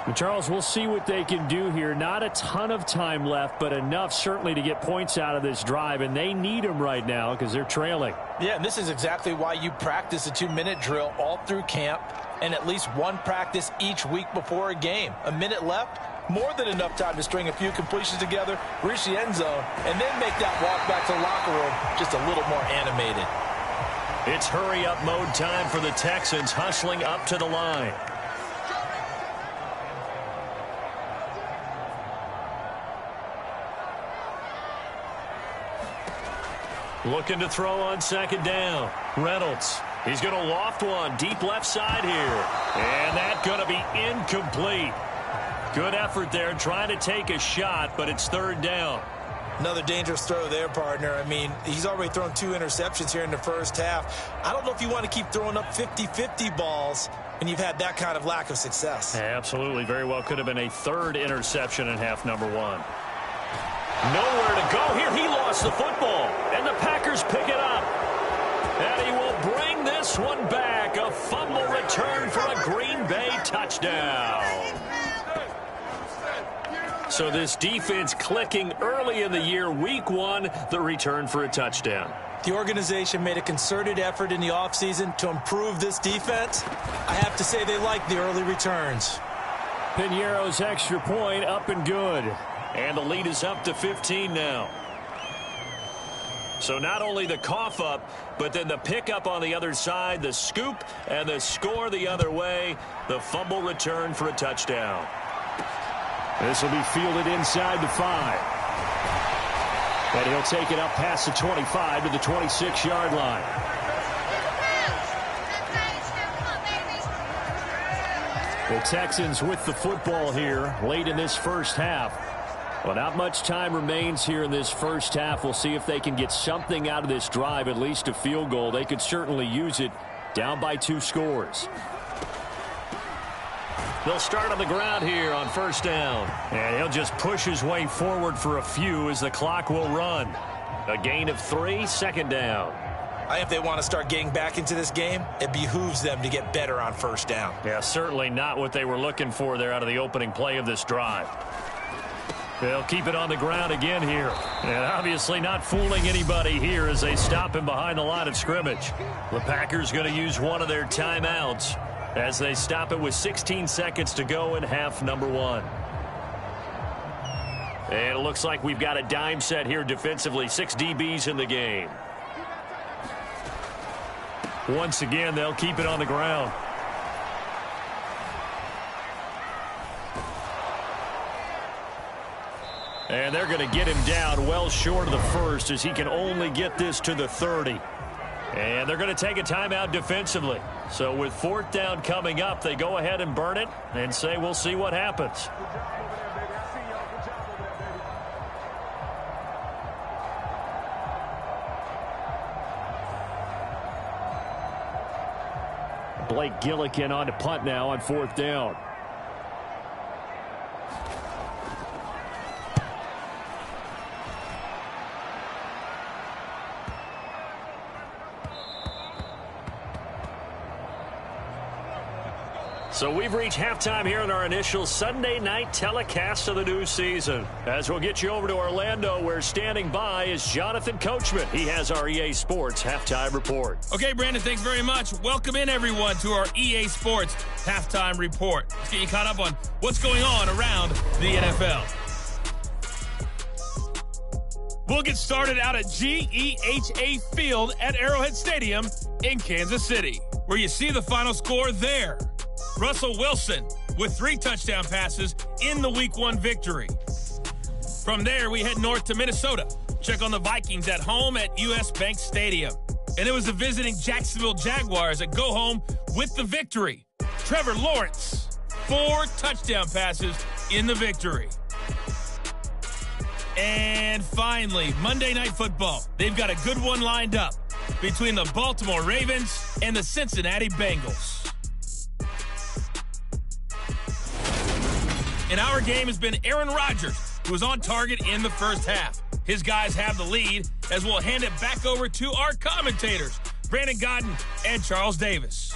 And Charles, we'll see what they can do here. Not a ton of time left, but enough certainly to get points out of this drive, and they need them right now because they're trailing. Yeah, and this is exactly why you practice a 2-minute drill all through camp and at least one practice each week before a game. A minute left, more than enough time to string a few completions together, reach the end zone, and then make that walk back to the locker room just a little more animated. It's hurry-up mode time for the Texans, hustling up to the line. Looking to throw on 2nd down. Reynolds. He's going to loft one deep left side here. And that's going to be incomplete. Good effort there trying to take a shot, but it's 3rd down. Another dangerous throw there, partner. I mean, he's already thrown 2 interceptions here in the first half. I don't know if you want to keep throwing up 50-50 balls when you've had that kind of lack of success. Absolutely. Very well could have been a 3rd interception in half number 1. Nowhere to go here. He lost the football, and the Packers pick it up. And he will bring this one back. A fumble return for a Green Bay touchdown. So this defense clicking early in the year. Week 1, the return for a touchdown. The organization made a concerted effort in the offseason to improve this defense. I have to say they like the early returns. Piñeiro's extra point up and good. And the lead is up to 15 now. So not only the cough up, but then the pickup on the other side, the scoop, and the score the other way. The fumble return for a touchdown. This will be fielded inside the 5. And he'll take it up past the 25 to the 26-yard line. The Texans with the football here late in this first half. Well, not much time remains here in this first half. We'll see if they can get something out of this drive, at least a field goal. They could certainly use it, down by 2 scores. They'll start on the ground here on 1st down. And he'll just push his way forward for a few as the clock will run. A gain of 3, 2nd down. I think if they want to start getting back into this game, it behooves them to get better on 1st down. Yeah, certainly not what they were looking for there out of the opening play of this drive. They'll keep it on the ground again here. And obviously not fooling anybody here as they stop him behind the line of scrimmage. The Packers going to use one of their timeouts. as they stop it with 16 seconds to go in half number one. And it looks like we've got a dime set here defensively. 6 DBs in the game. Once again, they'll keep it on the ground. And they're going to get him down well short of the first as he can only get this to the 30. And they're going to take a timeout defensively. So with 4th down coming up, they go ahead and burn it and say we'll see what happens. Blake Gillikin on to punt now on 4th down. So we've reached halftime here in our initial Sunday night telecast of the new season. As we'll get you over to Orlando, where standing by is Jonathan Coachman. He has our EA Sports halftime report. Okay, Brandon, thanks very much. Welcome in, everyone, to our EA Sports halftime report. Let's get you caught up on what's going on around the NFL. We'll get started out at GEHA Field at Arrowhead Stadium in Kansas City, where you see the final score there. Russell Wilson with 3 touchdown passes in the Week 1 victory. From there, we head north to Minnesota. Check on the Vikings at home at US Bank Stadium. And it was the visiting Jacksonville Jaguars that go home with the victory. Trevor Lawrence, 4 touchdown passes in the victory. And finally, Monday Night Football. They've got a good one lined up between the Baltimore Ravens and the Cincinnati Bengals. And our game has been Aaron Rodgers, who was on target in the first half. His guys have the lead, as we'll hand it back over to our commentators, Brandon Godden and Charles Davis.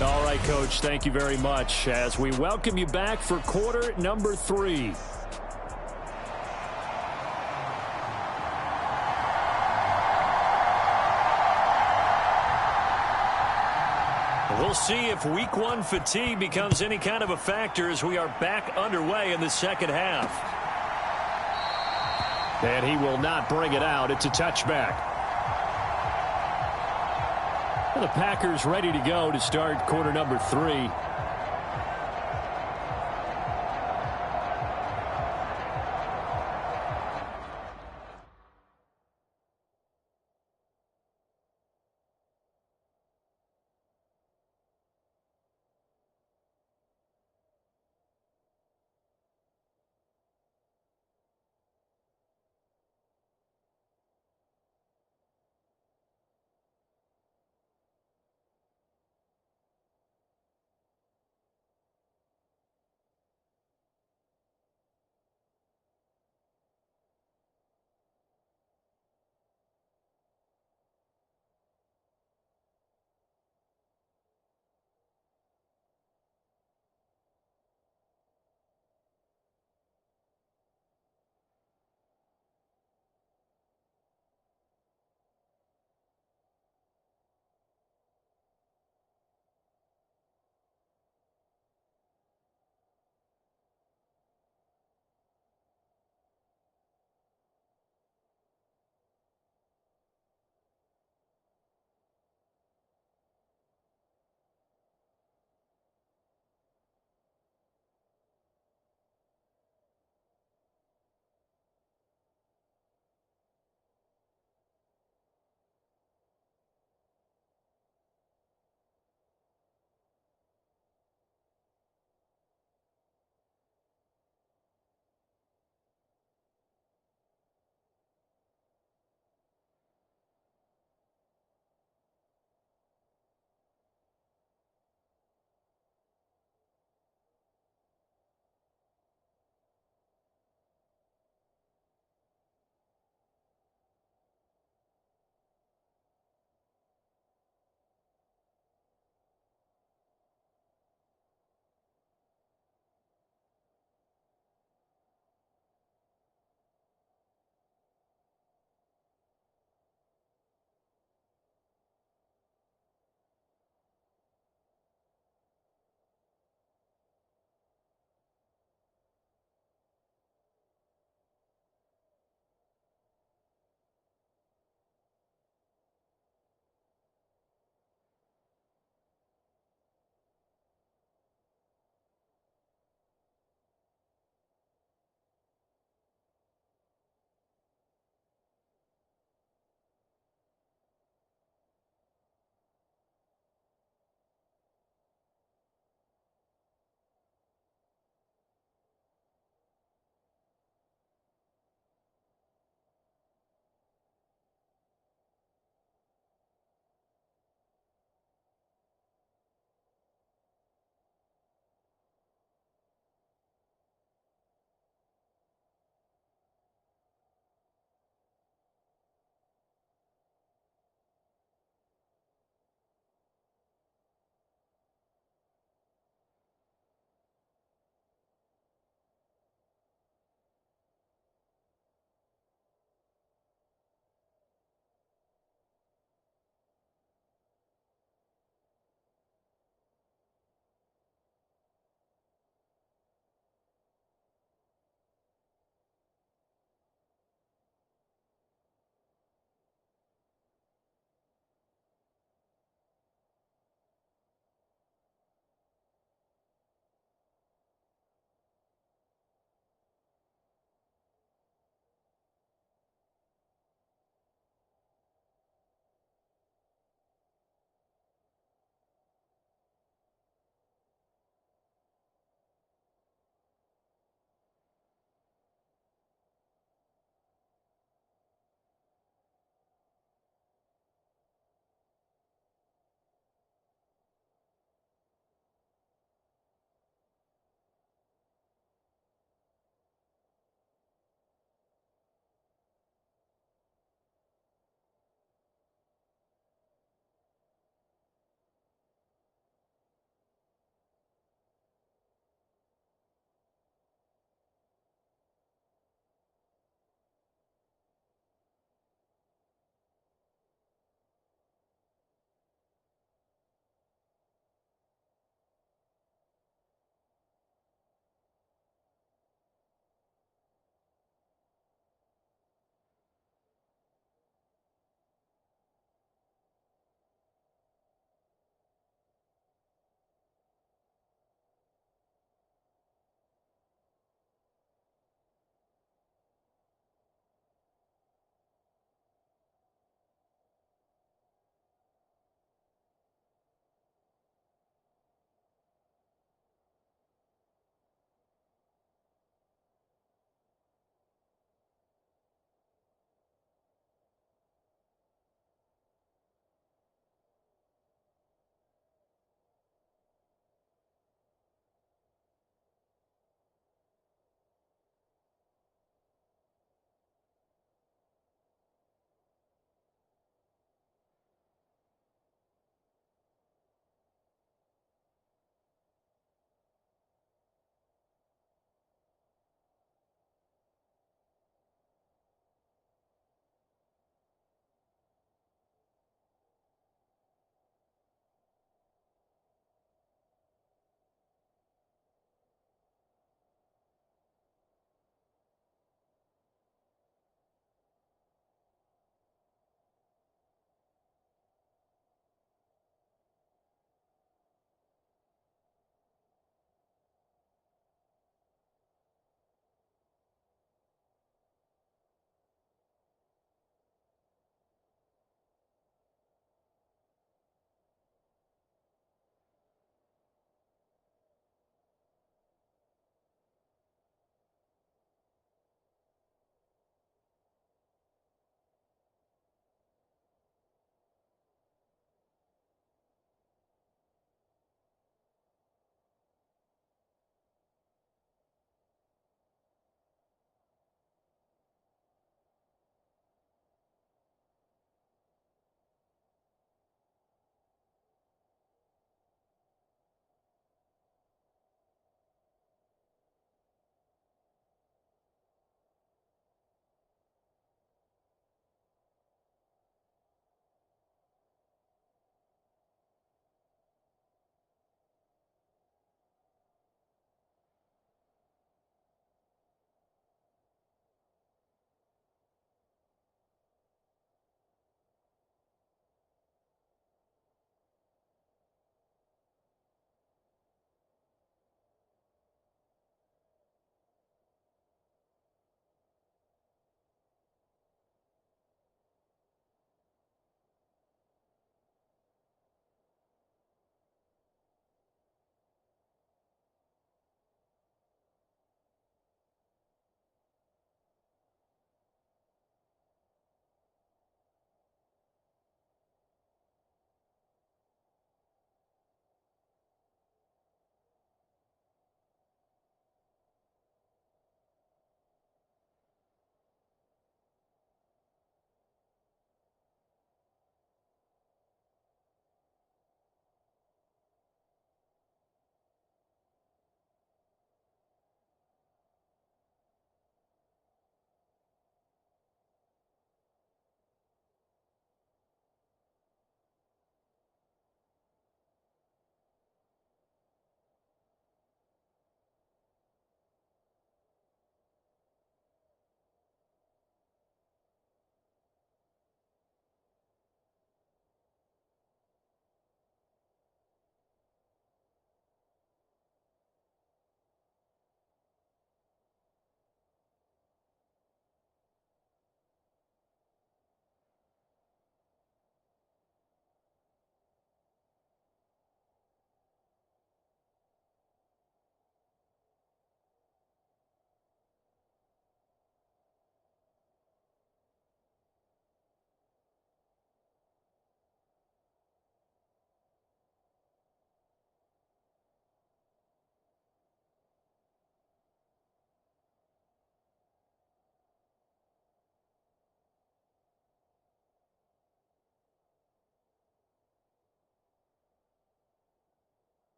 All right, Coach, thank you very much as we welcome you back for quarter number 3. We'll see if Week 1 fatigue becomes any kind of a factor as we are back underway in the second half. And he will not bring it out. It's a touchback. The Packers ready to go to start quarter number 3.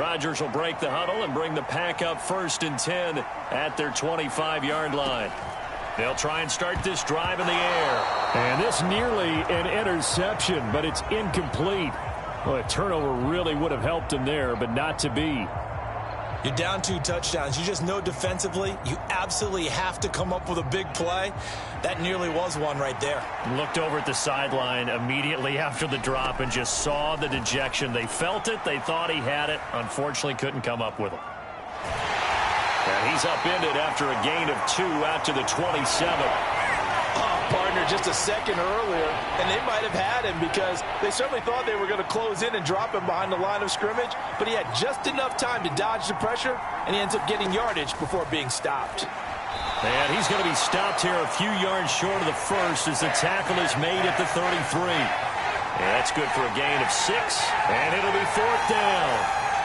Rodgers will break the huddle and bring the pack up 1st and 10 at their 25-yard line. They'll try and start this drive in the air. And this nearly an interception, but it's incomplete. Well, a turnover really would have helped him there, but not to be. You're down 2 touchdowns. You just know defensively you absolutely have to come up with a big play. That nearly was one right there. Looked over at the sideline immediately after the drop and just saw the dejection. They felt it. They thought he had it. Unfortunately, couldn't come up with it. And he's upended after a gain of 2 out to the 27. Partner just a second earlier, and they might have had him because they certainly thought they were going to close in and drop him behind the line of scrimmage, but he had just enough time to dodge the pressure, and he ends up getting yardage before being stopped. And he's going to be stopped here a few yards short of the first as the tackle is made at the 33. And that's good for a gain of 6, and it'll be 4th down.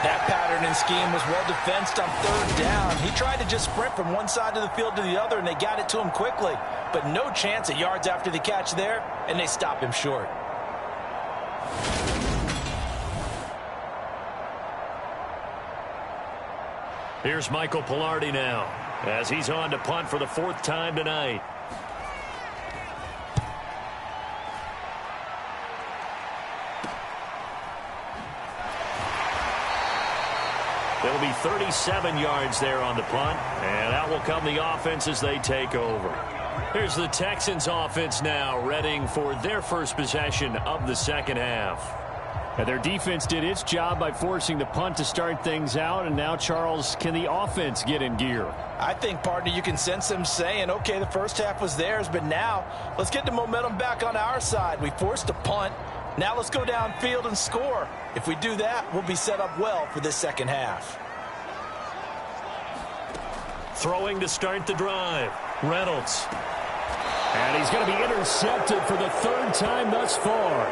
That pattern and scheme was well defensed on 3rd down. He tried to just sprint from one side of the field to the other, and they got it to him quickly. But no chance at yards after the catch there, and they stop him short. Here's Michael Pilardi now as he's on to punt for the 4th time tonight. It'll be 37 yards there on the punt, and out will come the offense as they take over. Here's the Texans offense now, readying for their first possession of the second half. And their defense did its job by forcing the punt to start things out, and now, Charles, can the offense get in gear? I think, partner, you can sense them saying, okay, the first half was theirs, but now let's get the momentum back on our side. We forced a punt. Now let's go downfield and score. If we do that, we'll be set up well for this second half. Throwing to start the drive, Reynolds. And he's going to be intercepted for the 3rd time thus far.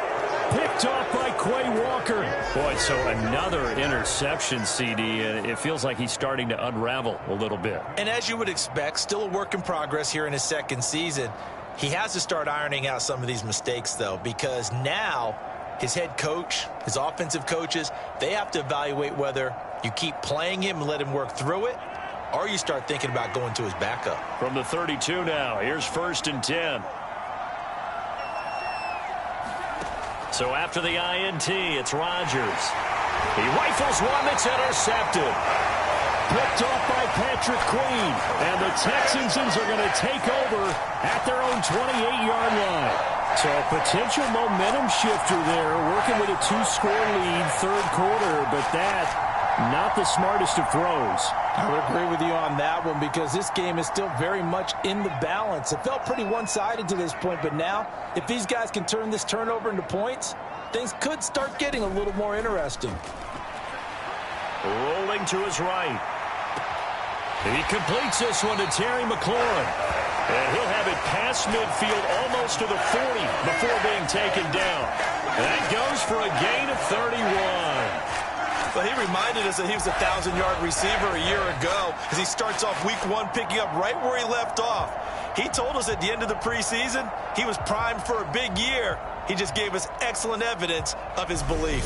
Picked off by Quay Walker. Boy, so another interception, CD, and it feels like he's starting to unravel a little bit. And as you would expect, still a work in progress here in his 2nd season. He has to start ironing out some of these mistakes, though, because now his head coach, his offensive coaches, they have to evaluate whether you keep playing him and let him work through it, or you start thinking about going to his backup. From the 32 now, here's 1st and 10. So after the INT, it's Rodgers. He rifles one that's intercepted. Picked off by Patrick Queen. And the Texans are going to take over at their own 28-yard line. So a potential momentum shifter there, working with a 2-score lead, 3rd quarter, but that, not the smartest of throws. I would agree with you on that one because this game is still very much in the balance. It felt pretty one-sided to this point, but now, if these guys can turn this turnover into points, things could start getting a little more interesting. Rolling to his right. He completes this one to Terry McLaurin. And he'll have it past midfield almost to the 40 before being taken down. That goes for a gain of 31. Well, he reminded us that he was a 1,000-yard receiver a year ago as he starts off week 1 picking up right where he left off. He told us at the end of the preseason he was primed for a big year. He just gave us excellent evidence of his belief.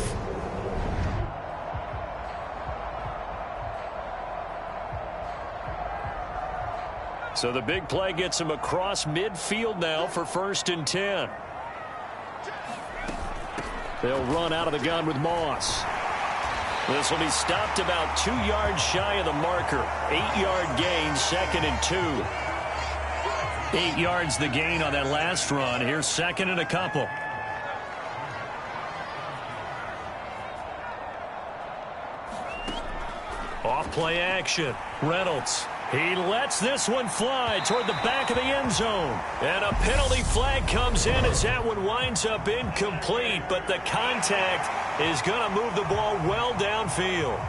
So the big play gets him across midfield now for 1st and 10. They'll run out of the gun with Moss. This will be stopped about 2 yards shy of the marker. 8-yard gain, 2nd and 2. 8 yards the gain on that last run. Here's 2nd and a couple. Off play action. Reynolds. He lets this one fly toward the back of the end zone. And a penalty flag comes in as that one winds up incomplete. But the contact is going to move the ball well downfield.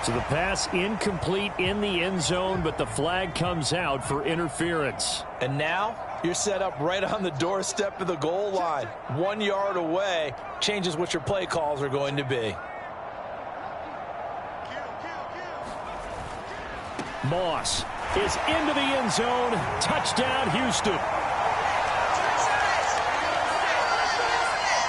So the pass incomplete in the end zone, but the flag comes out for interference. And now you're set up right on the doorstep of the goal line. 1 yard away changes what your play calls are going to be. Moss is into the end zone. Touchdown, Houston.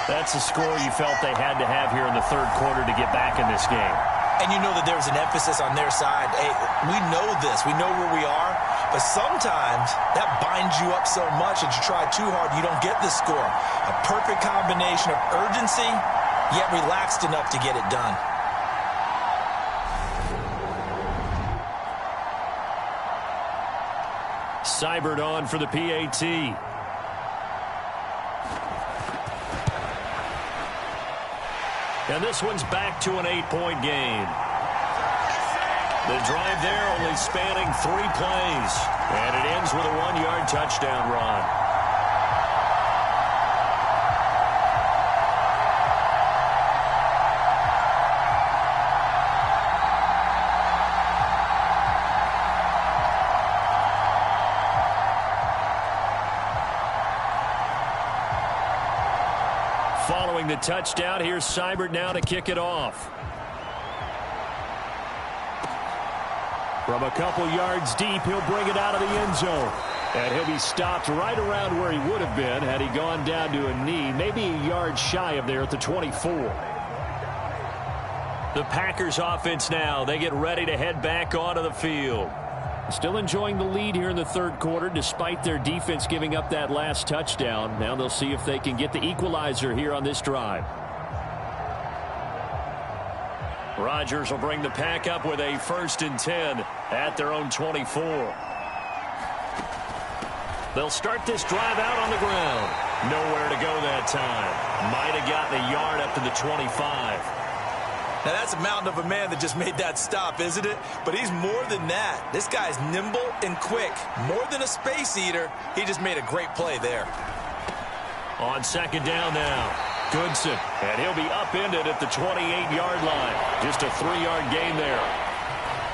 That's the score you felt they had to have here in the 3rd quarter to get back in this game. And you know that there's an emphasis on their side. Hey, we know this. We know where we are. But sometimes that binds you up so much that you try too hard, you don't get the score. A perfect combination of urgency, yet relaxed enough to get it done. Seibert on for the PAT. And this one's back to an 8-point game. The drive there only spanning 3 plays. And it ends with a 1-yard touchdown run. Following the touchdown, here's Seibert now to kick it off. From a couple yards deep, he'll bring it out of the end zone. And he'll be stopped right around where he would have been had he gone down to a knee, maybe a yard shy of there at the 24. The Packers offense now, they get ready to head back onto the field. Still enjoying the lead here in the third quarter despite their defense giving up that last touchdown. Now they'll see if they can get the equalizer here on this drive. Rodgers will bring the pack up with a 1st and 10 at their own 24. They'll start this drive out on the ground. Nowhere to go that time. Might have gotten a yard up to the 25. Now, that's a mountain of a man that just made that stop, isn't it? But he's more than that. This guy's nimble and quick. More than a space eater, he just made a great play there. On 2nd down now, Goodson. And he'll be upended at the 28-yard line. Just a 3-yard gain there.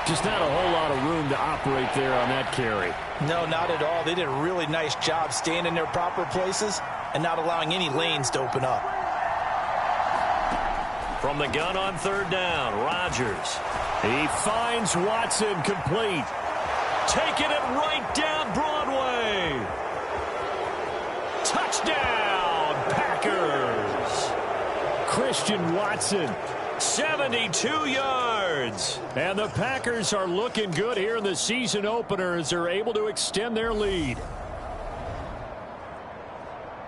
Just not a whole lot of room to operate there on that carry. No, not at all. They did a really nice job staying in their proper places and not allowing any lanes to open up. From the gun on 3rd down, Rodgers. He finds Watson complete. Taking it right down Broadway. Touchdown, Packers. Christian Watson, 72 yards. And the Packers are looking good here in the season opener as they're able to extend their lead.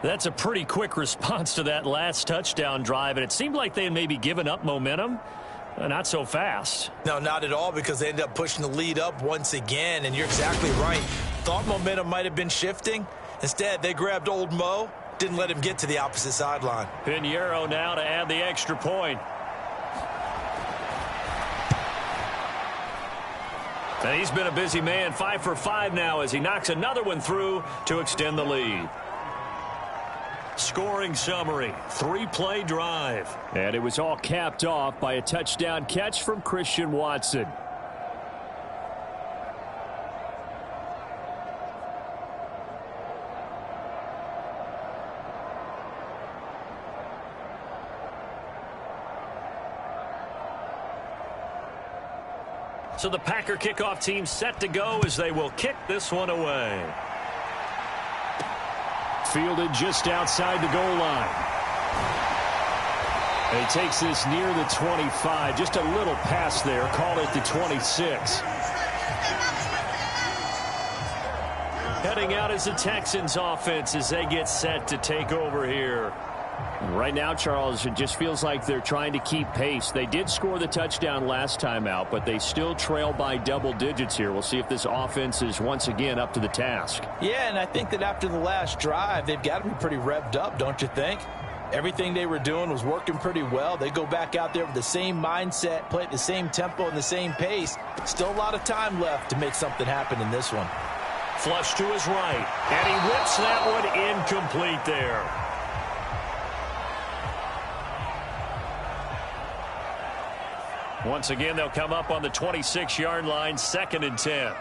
That's a pretty quick response to that last touchdown drive, and it seemed like they had maybe given up momentum. Not so fast. No, not at all, because they ended up pushing the lead up once again, and you're exactly right. Thought momentum might have been shifting. Instead, they grabbed old Mo, didn't let him get to the opposite sideline. Pinheiro now to add the extra point. And he's been a busy man, 5 for 5 now as he knocks another one through to extend the lead. Scoring summary, 3-play drive. And it was all capped off by a touchdown catch from Christian Watson. So the Packer kickoff team set to go as they will kick this one away. Fielded just outside the goal line. And he takes this near the 25. Just a little pass there. Call it the 26. Heading out is the Texans offense as they get set to take over here. And right now, Charles, it just feels like they're trying to keep pace. They did score the touchdown last time out, but they still trail by double digits here. We'll see if this offense is once again up to the task. Yeah, and I think that after the last drive, they've got to be pretty revved up, don't you think? Everything they were doing was working pretty well. They go back out there with the same mindset, play at the same tempo and the same pace. Still a lot of time left to make something happen in this one. Flush to his right, and he whips that one incomplete there. Once again, they'll come up on the 26-yard line, 2nd and 10.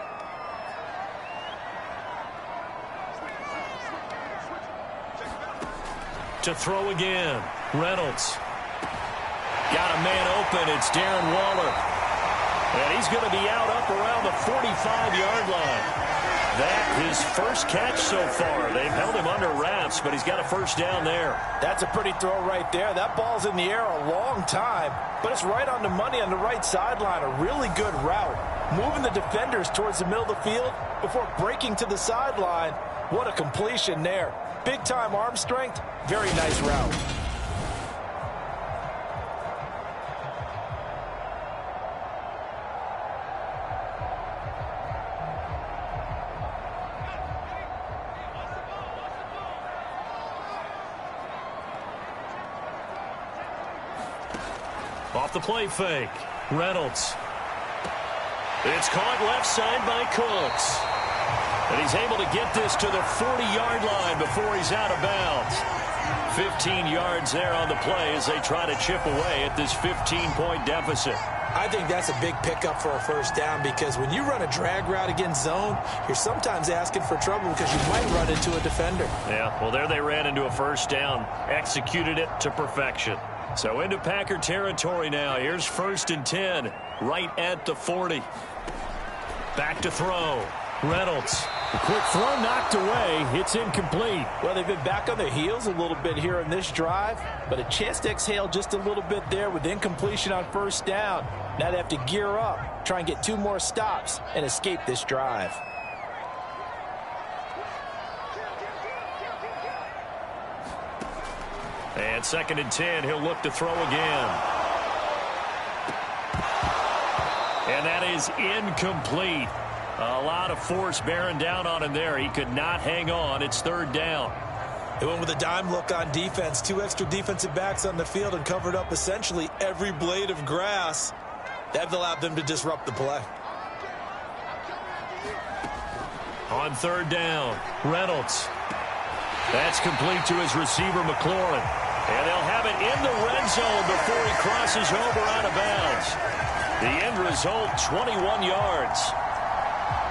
To throw again, Reynolds. Got a man open, it's Darren Waller. And he's going to be out up around the 45-yard line. That his first catch so far. They've held him under wraps, but he's got a first down there. That's a pretty throw right there. That ball's in the air a long time, but it's right on the money on the right sideline. A really good route. Moving the defenders towards the middle of the field before breaking to the sideline. What a completion there. Big-time arm strength. Very nice route. Off the play fake. Reynolds. It's caught left side by Cooks. And he's able to get this to the 40-yard line before he's out of bounds. 15 yards there on the play as they try to chip away at this 15-point deficit. I think that's a big pickup for a first down because when you run a drag route against zone, you're sometimes asking for trouble because you might run into a defender. Yeah, well, there they ran into a first down. Executed it to perfection. So into Packer territory now. Here's 1st and 10, right at the 40. Back to throw. Reynolds. A quick throw knocked away. It's incomplete. Well, they've been back on their heels a little bit here in this drive, but a chance to exhale just a little bit there with incompletion on first down. Now they have to gear up, try and get 2 more stops, and escape this drive. And 2nd and 10, he'll look to throw again. And that is incomplete. A lot of force bearing down on him there. He could not hang on. It's 3rd down. They went with a dime look on defense. 2 extra defensive backs on the field and covered up essentially every blade of grass. That allowed them to disrupt the play. On 3rd down, Reynolds. That's complete to his receiver, McLaurin. And they'll have it in the red zone before he crosses over out of bounds. The end result, 21 yards.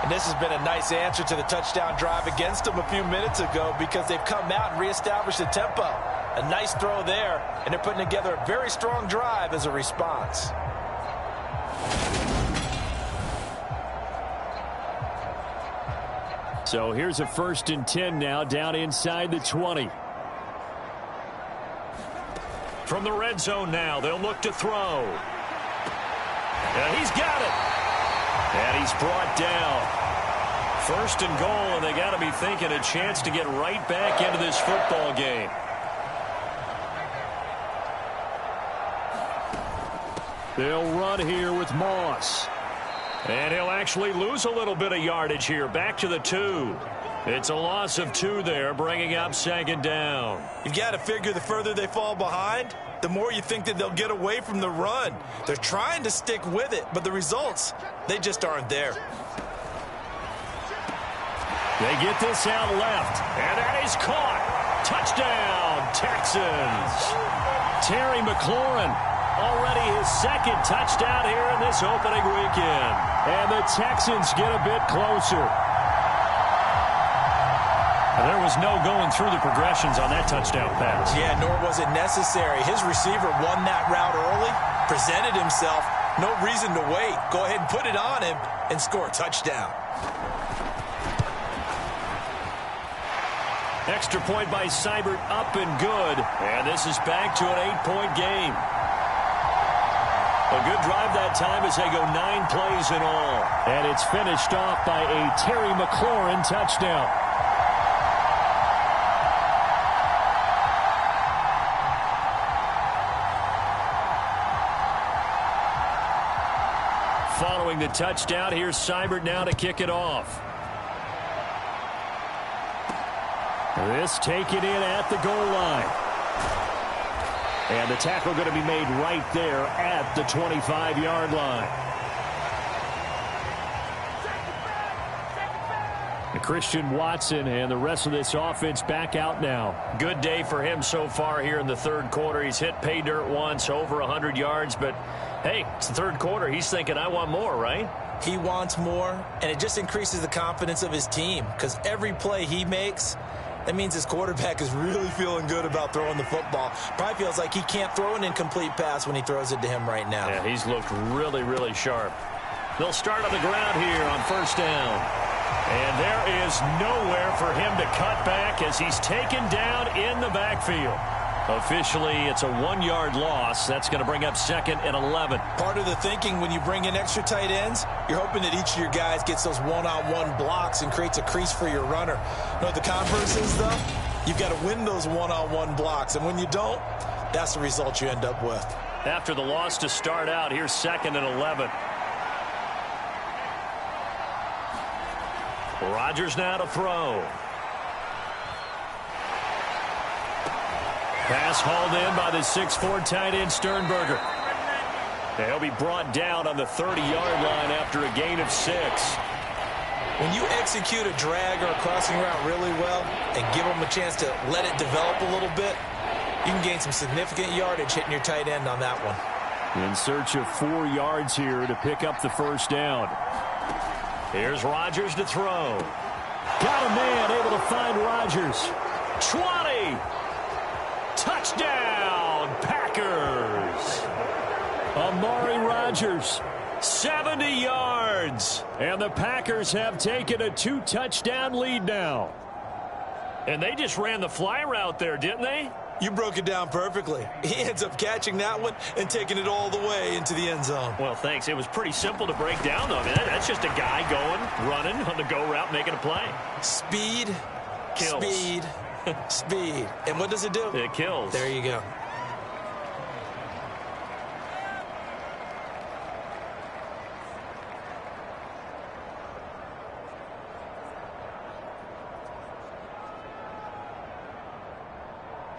And this has been a nice answer to the touchdown drive against them a few minutes ago because they've come out and reestablished the tempo. A nice throw there, and they're putting together a very strong drive as a response. So here's a 1st and 10 now down inside the 20. From the red zone now, they'll look to throw. And he's got it. And he's brought down. 1st and goal, and they got to be thinking a chance to get right back into this football game. They'll run here with Moss. And he'll actually lose a little bit of yardage here. Back to the 2. It's a loss of 2 there, bringing up 2nd down. You've got to figure the further they fall behind, the more you think that they'll get away from the run. They're trying to stick with it, but the results, they just aren't there. They get this out left, and that is caught. Touchdown, Texans. Terry McLaurin, already his 2nd touchdown here in this opening weekend. And the Texans get a bit closer. There was no going through the progressions on that touchdown pass. Yeah, nor was it necessary. His receiver won that route early, presented himself. No reason to wait. Go ahead and put it on him and score a touchdown. Extra point by Seibert, up and good. And this is back to an 8-point game. A good drive that time as they go 9 plays in all. And it's finished off by a Terry McLaurin touchdown. Following the touchdown, here's Seibert now to kick it off. This taken in at the goal line. And the tackle going to be made right there at the 25-yard line. Christian Watson and the rest of this offense back out now. Good day for him so far here in the 3rd quarter. He's hit pay dirt once, over 100 yards, but hey, it's the 3rd quarter. He's thinking, I want more, right? He wants more, and it just increases the confidence of his team because every play he makes, that means his quarterback is really feeling good about throwing the football. Probably feels like he can't throw an incomplete pass when he throws it to him right now. Yeah, he's looked really, really sharp. They'll start on the ground here on 1st down. And there is nowhere for him to cut back as he's taken down in the backfield. Officially, it's a 1-yard loss. That's going to bring up 2nd and 11. Part of the thinking when you bring in extra tight ends, you're hoping that each of your guys gets those one-on-one blocks and creates a crease for your runner. You know what the converse is, though? You've got to win those one-on-one blocks. And when you don't, that's the result you end up with. After the loss to start out, here's 2nd and 11. Rodgers now to throw. Pass hauled in by the 6'4" tight end Sternberger. They'll be brought down on the 30-yard line after a gain of 6. When you execute a drag or a crossing route really well and give them a chance to let it develop a little bit, you can gain some significant yardage hitting your tight end on that one. In search of 4 yards here to pick up the first down. Here's Rodgers to throw. Got a man able to find Rodgers. 20. Touchdown, Packers. Amari Rodgers, 70 yards. And the Packers have taken a 2-touchdown lead now. And they just ran the fly route there, didn't they? You broke it down perfectly. He ends up catching that one and taking it all the way into the end zone. Well, thanks. It was pretty simple to break down, though. I mean, that's just a guy going, running on the go route, making a play. Speed, kills. Speed, speed. And what does it do? It kills. There you go.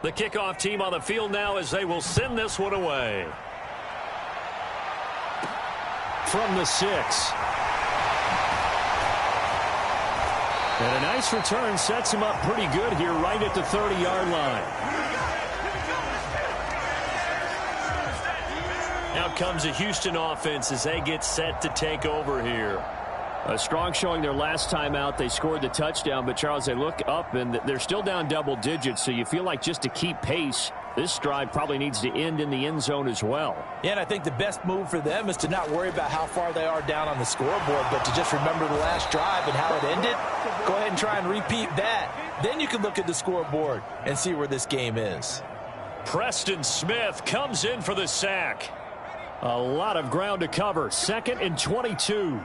The kickoff team on the field now as they will send this one away. From the 6. And a nice return sets him up pretty good here right at the 30-yard line. Out comes the Houston offense as they get set to take over here. A strong showing their last time out. They scored the touchdown, but, Charles, they look up, and they're still down double digits, so you feel like just to keep pace, this drive probably needs to end in the end zone as well. Yeah, and I think the best move for them is to not worry about how far they are down on the scoreboard, but to just remember the last drive and how it ended. Go ahead and try and repeat that. Then you can look at the scoreboard and see where this game is. Preston Smith comes in for the sack. A lot of ground to cover. 2nd and 22.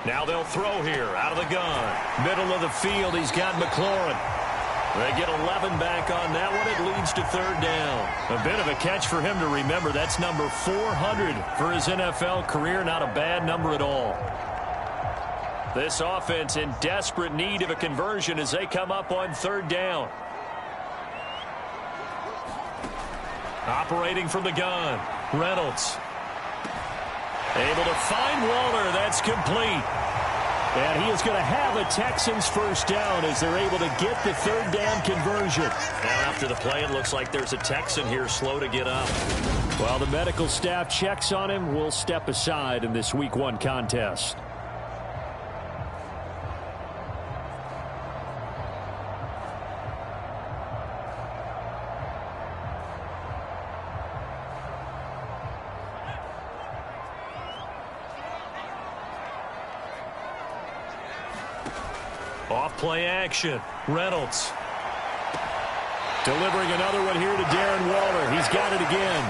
Now they'll throw here out of the gun. Middle of the field, he's got McLaurin. They get 11 back on that one. It leads to 3rd down. A bit of a catch for him to remember. That's number 400 for his NFL career. Not a bad number at all. This offense in desperate need of a conversion as they come up on 3rd down. Operating from the gun, Reynolds. Able to find Waller. That's complete. And he is going to have a Texans first down as they're able to get the 3rd down conversion. Now after the play, it looks like there's a Texan here slow to get up. While the medical staff checks on him, we'll step aside in this Week 1 contest. Off-play action. Reynolds. Delivering another one here to Darren Waller. He's got it again.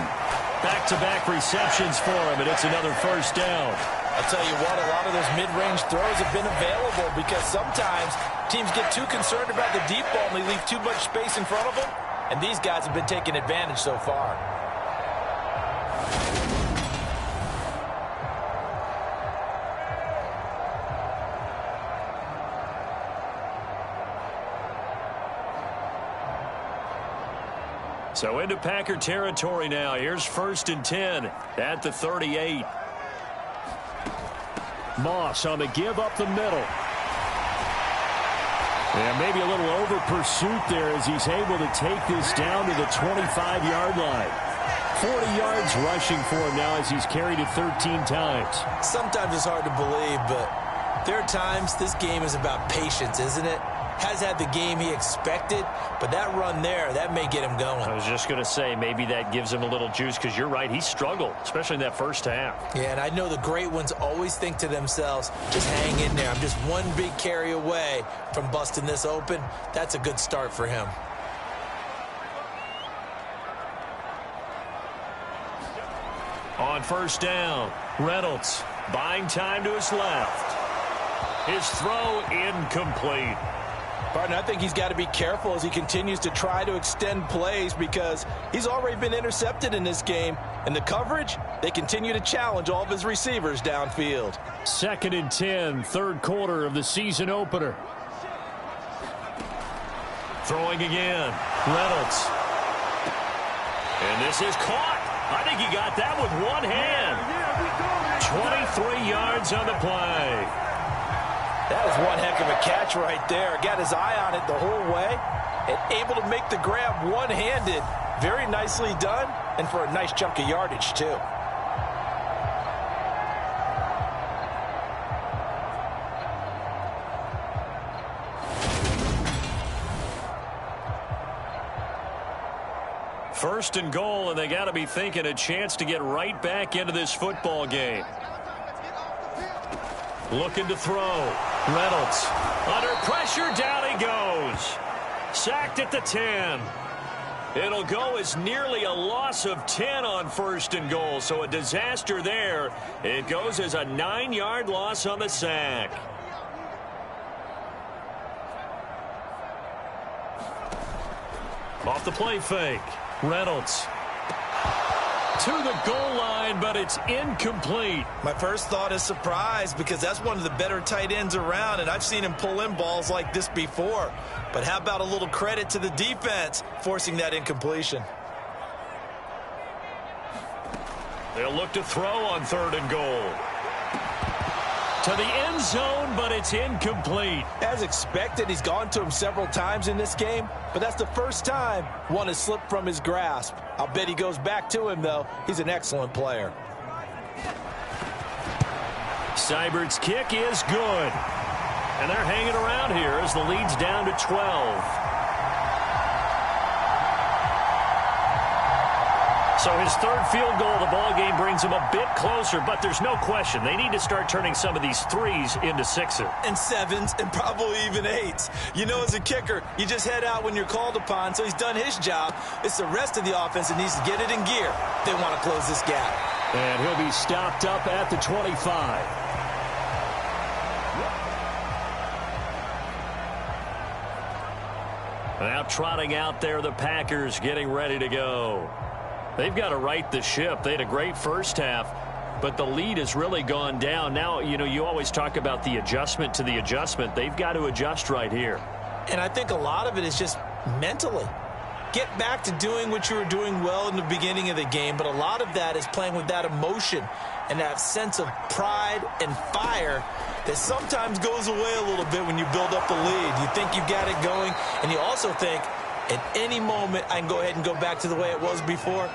Back-to-back receptions for him, and it's another first down. I'll tell you what, a lot of those mid-range throws have been available because sometimes teams get too concerned about the deep ball and they leave too much space in front of them, and these guys have been taking advantage so far. So into Packer territory now. Here's 1st and 10 at the 38. Moss on the give up the middle. And maybe a little over pursuit there as he's able to take this down to the 25-yard line. 40 yards rushing for him now as he's carried it 13 times. Sometimes it's hard to believe, but There are times this game is about patience, isn't it? Has had the game he expected, but that run there, that may get him going. I was just going to say, maybe that gives him a little juice, because you're right, he struggled, especially in that first half. Yeah, and I know the great ones always think to themselves, just hang in there. I'm just one big carry away from busting this open. That's a good start for him. On first down, Reynolds buying time to his left. His throw incomplete. Partner, I think he's got to be careful as he continues to try to extend plays because he's already been intercepted in this game. And the coverage, they continue to challenge all of his receivers downfield. 2nd and 10, third quarter of the season opener. Throwing again, Reynolds. And this is caught. I think he got that with one hand. 23 yards on the play. That was one heck of a catch right there. Got his eye on it the whole way and able to make the grab one-handed. Very nicely done, and for a nice chunk of yardage, too. First and goal, and they got to be thinking a chance to get right back into this football game. Looking to throw. Reynolds under pressure, down he goes. Sacked at the 10. It'll go as nearly a loss of 10 on first and goal, so a disaster there. It goes as a 9-yard loss on the sack. Off the play fake, Reynolds to the goal line, but it's incomplete. My first thought is surprise because that's one of the better tight ends around, and I've seen him pull in balls like this before. But how about a little credit to the defense forcing that incompletion? They'll look to throw on 3rd and goal. To the end zone, but it's incomplete. As expected, he's gone to him several times in this game, but that's the first time one has slipped from his grasp. I'll bet he goes back to him, though. He's an excellent player. Seibert's kick is good. And they're hanging around here as the lead's down to 12. So his 3rd field goal of the ball game brings him a bit closer, but there's no question they need to start turning some of these 3s into 6s. And 7s and probably even 8s. You know, as a kicker, you just head out when you're called upon, so he's done his job. It's the rest of the offense that needs to get it in gear. They want to close this gap. And he'll be stopped up at the 25. Now trotting out there, the Packers getting ready to go. They've got to right the ship. They had a great first half, but the lead has really gone down. Now, you know, you always talk about the adjustment to the adjustment. They've got to adjust right here. And I think a lot of it is just mentally. Get back to doing what you were doing well in the beginning of the game, but a lot of that is playing with that emotion and that sense of pride and fire that sometimes goes away a little bit when you build up the lead. You think you've got it going, and you also think at any moment I can go ahead and go back to the way it was before.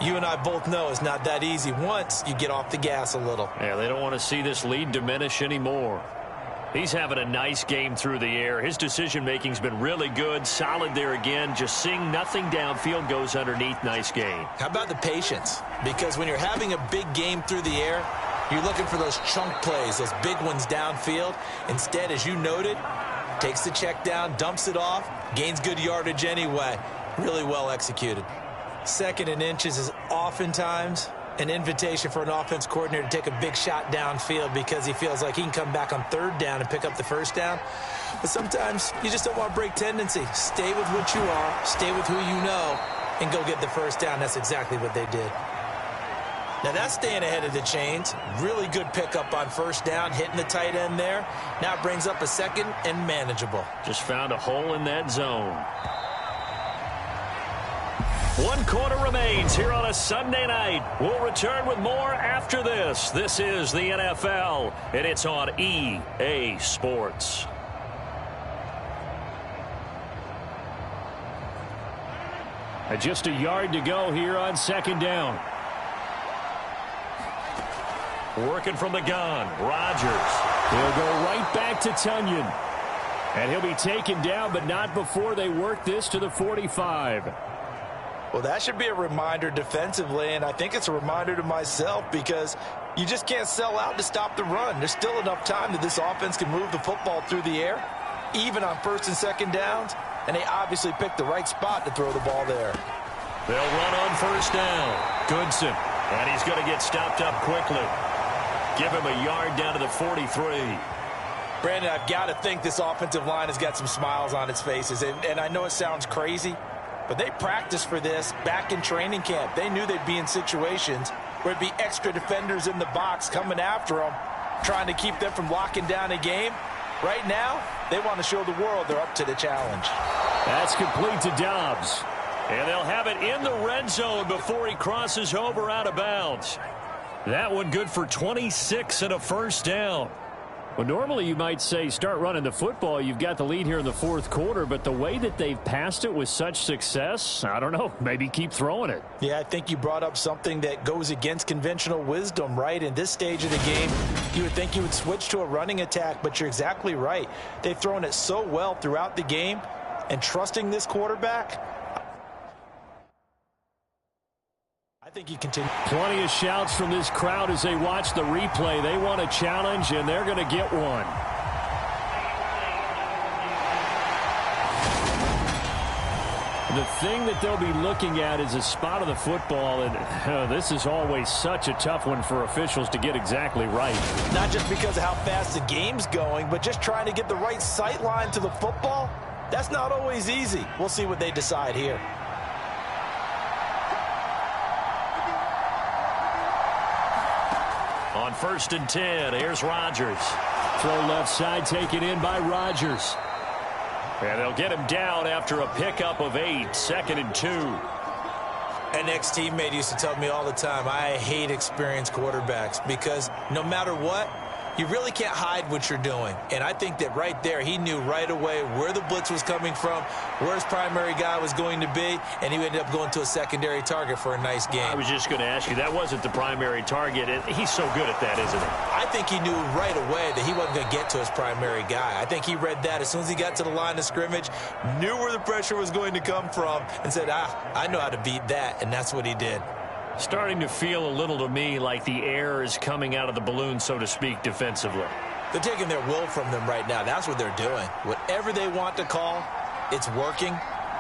You and I both know it's not that easy once you get off the gas a little. Yeah, they don't want to see this lead diminish anymore. He's having a nice game through the air. His decision-making's been really good, solid there again. Just seeing nothing downfield goes underneath. Nice game. How about the patience? Because when you're having a big game through the air, you're looking for those chunk plays, those big ones downfield. Instead, as you noted, takes the check down, dumps it off, gains good yardage anyway. Really well executed. 2nd and inches is oftentimes an invitation for an offense coordinator to take a big shot downfield because he feels like he can come back on 3rd down and pick up the 1st down. But sometimes you just don't want to break tendency. Stay with what you are, stay with who you know, and go get the 1st down. That's exactly what they did. Now that's staying ahead of the chains. Really good pickup on 1st down, hitting the tight end there. Now it brings up a 2nd and manageable. Just found a hole in that zone. 1 quarter remains here on a Sunday night. We'll return with more after this. This is the NFL, and it's on EA Sports. Just a yard to go here on 2nd down. Working from the gun, Rodgers He'll go right back to Tunyon. And he'll be taken down, but not before they work this to the 45. Well, that should be a reminder defensively, and I think it's a reminder to myself because you just can't sell out to stop the run. There's still enough time that this offense can move the football through the air, even on first and second downs, and they obviously picked the right spot to throw the ball there. They'll run on first down. Goodson, and he's going to get stopped up quickly. Give him a yard down to the 43. Brandon, I've got to think this offensive line has got some smiles on its faces, and I know it sounds crazy, but they practiced for this back in training camp. They knew they'd be in situations where it'd be extra defenders in the box coming after them, trying to keep them from locking down a game. Right now, they want to show the world they're up to the challenge. That's complete to Dobbs. And they'll have it in the red zone before he crosses over out of bounds. That one good for 26 and a first down. Well, normally you might say start running the football. You've got the lead here in the fourth quarter, but the way that they've passed it with such success, I don't know, maybe keep throwing it. Yeah, I think you brought up something that goes against conventional wisdom, right? In this stage of the game, you would think you would switch to a running attack, but you're exactly right. They've thrown it so well throughout the game, and trusting this quarterback, I think he continues. Plenty of shouts from this crowd as they watch the replay. They want a challenge, and they're going to get one. The thing that they'll be looking at is a spot of the football, and this is always such a tough one for officials to get exactly right. Not just because of how fast the game's going, but just trying to get the right sight line to the football. That's not always easy. We'll see what they decide here. On first and 10, here's Rodgers. Throw left side taken in by Rodgers. And they'll get him down after a pickup of 8, 2nd and 2. An ex-teammate used to tell me all the time, I hate experienced quarterbacks because no matter what, you really can't hide what you're doing. And I think that right there, he knew right away where the blitz was coming from, where his primary guy was going to be, and he ended up going to a secondary target for a nice game. I was just going to ask you, that wasn't the primary target. He's so good at that, isn't he? I think he knew right away that he wasn't going to get to his primary guy. I think he read that as soon as he got to the line of scrimmage, knew where the pressure was going to come from, and said, I know how to beat that, and that's what he did. Starting to feel a little to me like the air is coming out of the balloon, so to speak, defensively. They're taking their will from them right now. That's what they're doing. Whatever they want to call, it's working.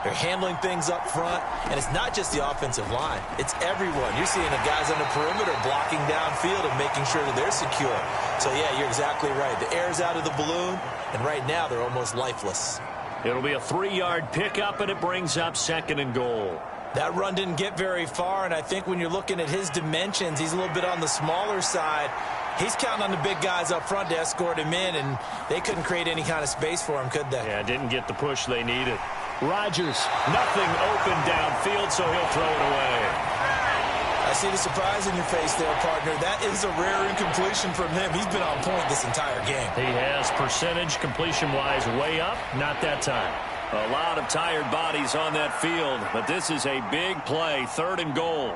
They're handling things up front, and it's not just the offensive line. It's everyone. You're seeing the guys on the perimeter blocking downfield and making sure that they're secure. So, yeah, you're exactly right. The air's out of the balloon, and right now they're almost lifeless. It'll be a 3-yard pickup, and it brings up 2nd and goal. That run didn't get very far, and I think when you're looking at his dimensions, he's a little bit on the smaller side. He's counting on the big guys up front to escort him in, and they couldn't create any kind of space for him, could they? Yeah, didn't get the push they needed. Rodgers. Nothing open downfield, so he'll throw it away. I see the surprise in your face there, partner. That is a rare incompletion from him. He's been on point this entire game. He has percentage completion-wise way up, not that time. A lot of tired bodies on that field, but this is a big play, 3rd and goal.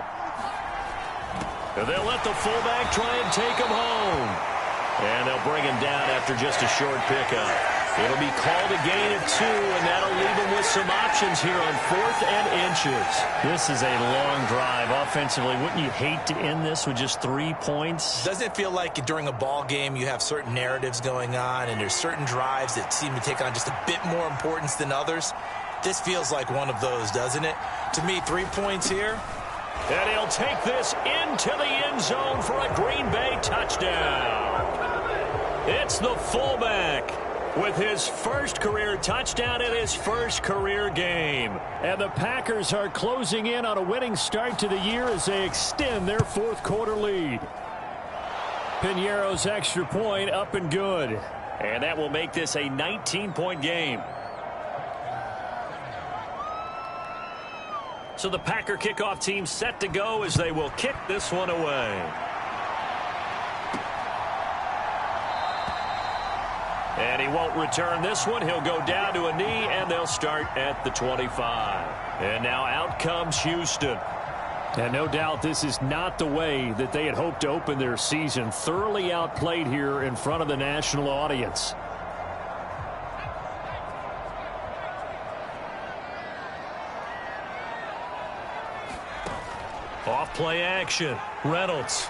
They'll let the fullback try and take him home. And they'll bring him down after just a short pickup. It'll be called a gain of 2, and that'll leave him with some options here on 4th and inches. This is a long drive offensively. Wouldn't you hate to end this with just 3 points? Doesn't it feel like during a ball game you have certain narratives going on, and there's certain drives that seem to take on just a bit more importance than others? This feels like one of those, doesn't it? To me, 3 points here. And he'll take this into the end zone for a Green Bay touchdown. It's the fullback with his first career touchdown in his first career game. And the Packers are closing in on a winning start to the year as they extend their fourth quarter lead. Piñeiro's extra point up and good. And that will make this a 19-point game. So the Packer kickoff team set to go as they will kick this one away. And he won't return this one. He'll go down to a knee, and they'll start at the 25. And now out comes Houston. And no doubt this is not the way that they had hoped to open their season. Thoroughly outplayed here in front of the national audience. Off play action. Reynolds.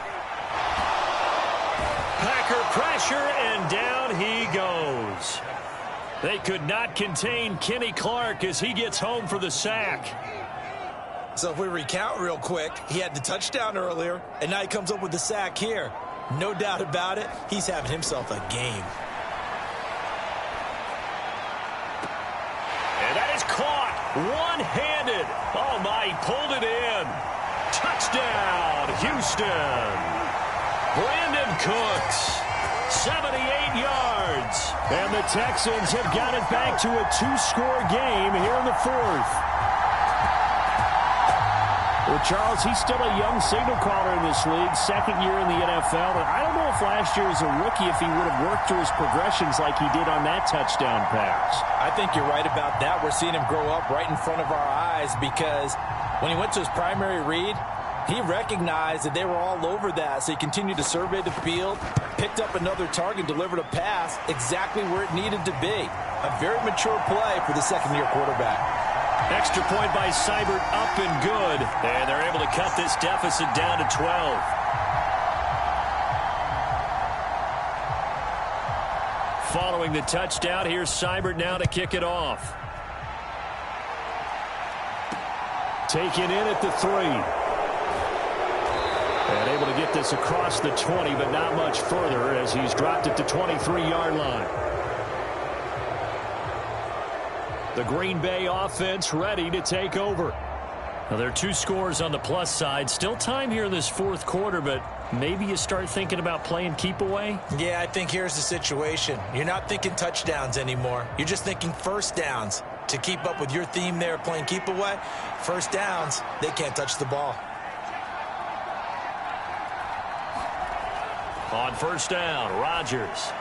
Packer pressure, and down he goes. They could not contain Kenny Clark as he gets home for the sack. So if we recount real quick, he had the touchdown earlier, and now he comes up with the sack here. No doubt about it, he's having himself a game. And that is caught one-handed. Oh, my, he pulled it in. Touchdown, Houston. Brandon Cooks, 78 yards. And the Texans have got it back to a 2-score game here in the fourth. Well, Charles, he's still a young signal caller in this league, second year in the NFL. And I don't know if last year as a rookie, if he would have worked through his progressions like he did on that touchdown pass. I think you're right about that. We're seeing him grow up right in front of our eyes because when he went to his primary read, he recognized that they were all over that, so he continued to survey the field, picked up another target, delivered a pass exactly where it needed to be. A very mature play for the second-year quarterback. Extra point by Seibert, up and good. And they're able to cut this deficit down to 12. Following the touchdown, here's Seibert now to kick it off. Taken in at the 3. And able to get this across the 20, but not much further as he's dropped it to 23-yard line. The Green Bay offense ready to take over. Now, there are 2 scores on the plus side. Still time here in this fourth quarter, but maybe you start thinking about playing keep away? Yeah, I think here's the situation. You're not thinking touchdowns anymore. You're just thinking first downs. To keep up with your theme there, playing keep away, first downs, they can't touch the ball. On first down, Rodgers.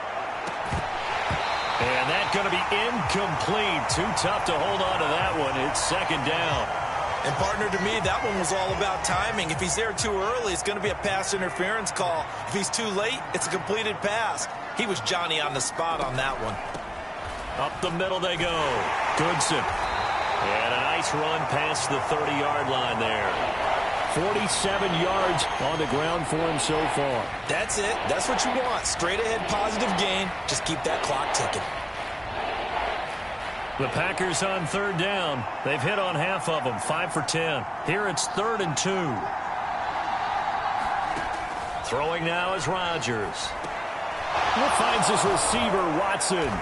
And that's going to be incomplete. Too tough to hold on to that one. It's second down. And, partner, to me, that one was all about timing. If he's there too early, it's going to be a pass interference call. If he's too late, it's a completed pass. He was Johnny on the spot on that one. Up the middle they go. Goodson. And a nice run past the 30-yard line there. 47 yards on the ground for him so far. That's it. That's what you want. Straight ahead positive gain. Just keep that clock ticking. The Packers on third down. They've hit on half of them, 5 for 10. Here it's 3rd and 2. Throwing now is Rodgers. He finds his receiver, Watson.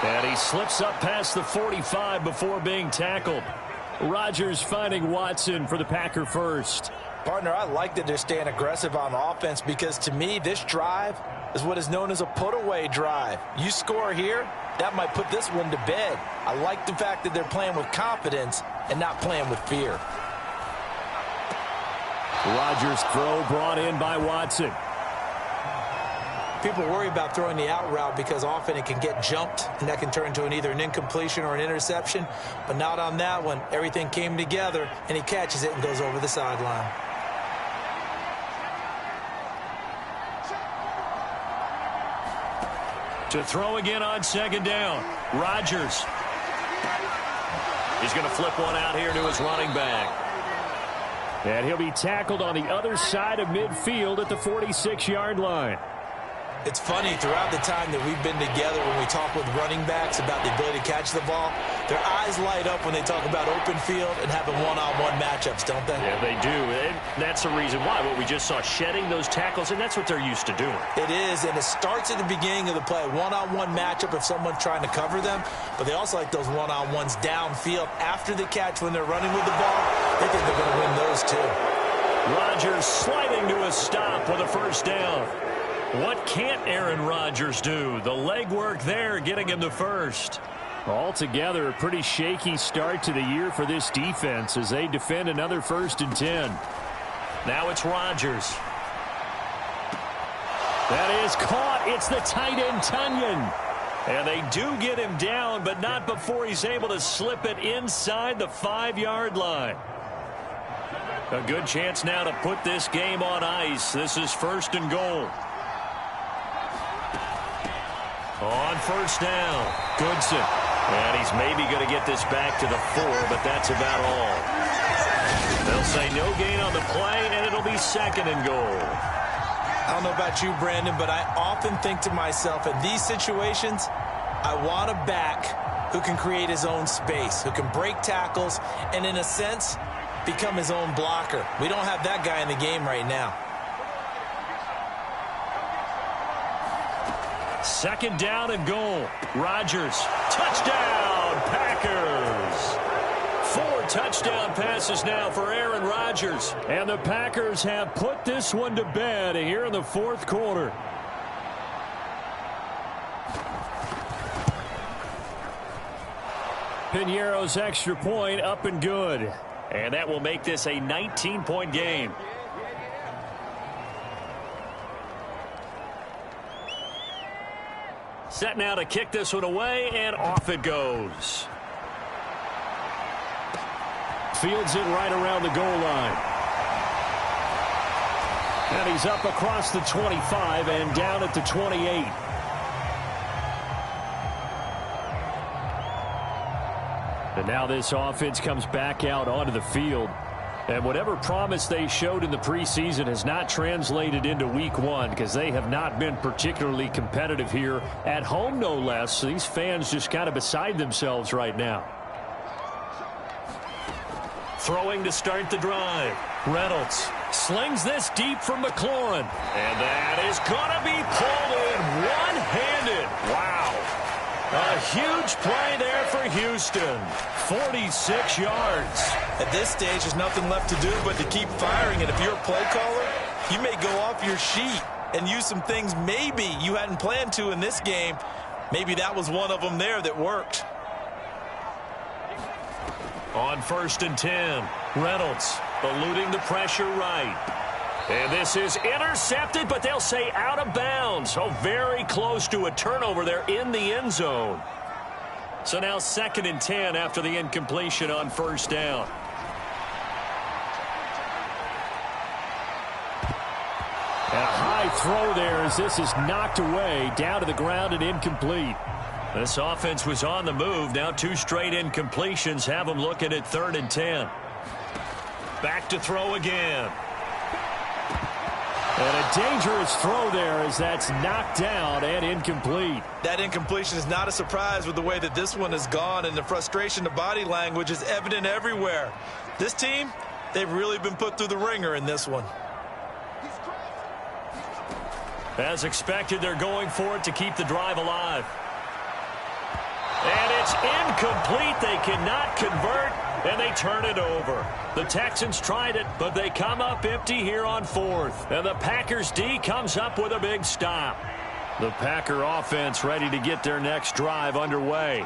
And he slips up past the 45 before being tackled. Rodgers finding Watson for the Packer first. Partner, I like that they're staying aggressive on offense because, to me, this drive is what is known as a put-away drive. You score here, that might put this one to bed. I like the fact that they're playing with confidence and not playing with fear. Rodgers' throw brought in by Watson. People worry about throwing the out route because often it can get jumped, and that can turn into either an incompletion or an interception. But not on that one. Everything came together, and he catches it and goes over the sideline. To throw again on second down. Rodgers. He's going to flip one out here to his running back. And he'll be tackled on the other side of midfield at the 46-yard line. It's funny, throughout the time that we've been together when we talk with running backs about the ability to catch the ball, their eyes light up when they talk about open field and having one-on-one matchups, don't they? Yeah, they do. And that's the reason why. What we just saw, shedding those tackles, and that's what they're used to doing. It is, and it starts at the beginning of the play. One-on-one matchup if someone's trying to cover them, but they also like those one-on-ones downfield after the catch when they're running with the ball. They think they're going to win those too. Rodgers sliding to a stop with a first down. What can't Aaron Rodgers do? The legwork there getting him the first. Altogether, a pretty shaky start to the year for this defense as they defend another 1st and 10. Now it's Rodgers. That is caught. It's the tight end, Tunyon. And they do get him down, but not before he's able to slip it inside the 5-yard line. A good chance now to put this game on ice. This is 1st and goal. On 1st down, Goodson. And he's maybe going to get this back to the 4, but that's about all. They'll say no gain on the play, and it'll be 2nd and goal. I don't know about you, Brandon, but I often think to myself, in these situations, I want a back who can create his own space, who can break tackles, and in a sense, become his own blocker. We don't have that guy in the game right now. 2nd down and goal. Rodgers. Touchdown, Packers. 4 touchdown passes now for Aaron Rodgers. And the Packers have put this one to bed here in the 4th quarter. Piñeiro's extra point up and good. And that will make this a 19-point game. Set now to kick this one away, and off it goes. Fields it right around the goal line. And he's up across the 25 and down at the 28. And now this offense comes back out onto the field. And whatever promise they showed in the preseason has not translated into week 1 because they have not been particularly competitive here at home, no less. So these fans just kind of beside themselves right now. Throwing to start the drive. Reynolds slings this deep from McLaurin. And that is going to be pulled in one-handed. Wow. A huge play there for Houston. 46 yards. At this stage, there's nothing left to do but to keep firing. And if you're a play caller, you may go off your sheet and use some things maybe you hadn't planned to in this game. Maybe that was one of them there that worked. On 1st and 10, Reynolds eluding the pressure right. And this is intercepted, but they'll say out of bounds. So very close to a turnover there in the end zone. So now 2nd and 10 after the incompletion on 1st down. And a high throw there as this is knocked away down to the ground and incomplete. This offense was on the move. Now 2 straight incompletions have them looking at 3rd and 10. Back to throw again. And a dangerous throw there as that's knocked down and incomplete. That incompletion is not a surprise with the way that this one has gone, and the frustration, the body language is evident everywhere. This team, they've really been put through the ringer in this one. As expected, they're going for it to keep the drive alive. And it's incomplete. They cannot convert, and they turn it over. The Texans tried it, but they come up empty here on 4th. And the Packers D comes up with a big stop. The Packer offense ready to get their next drive underway.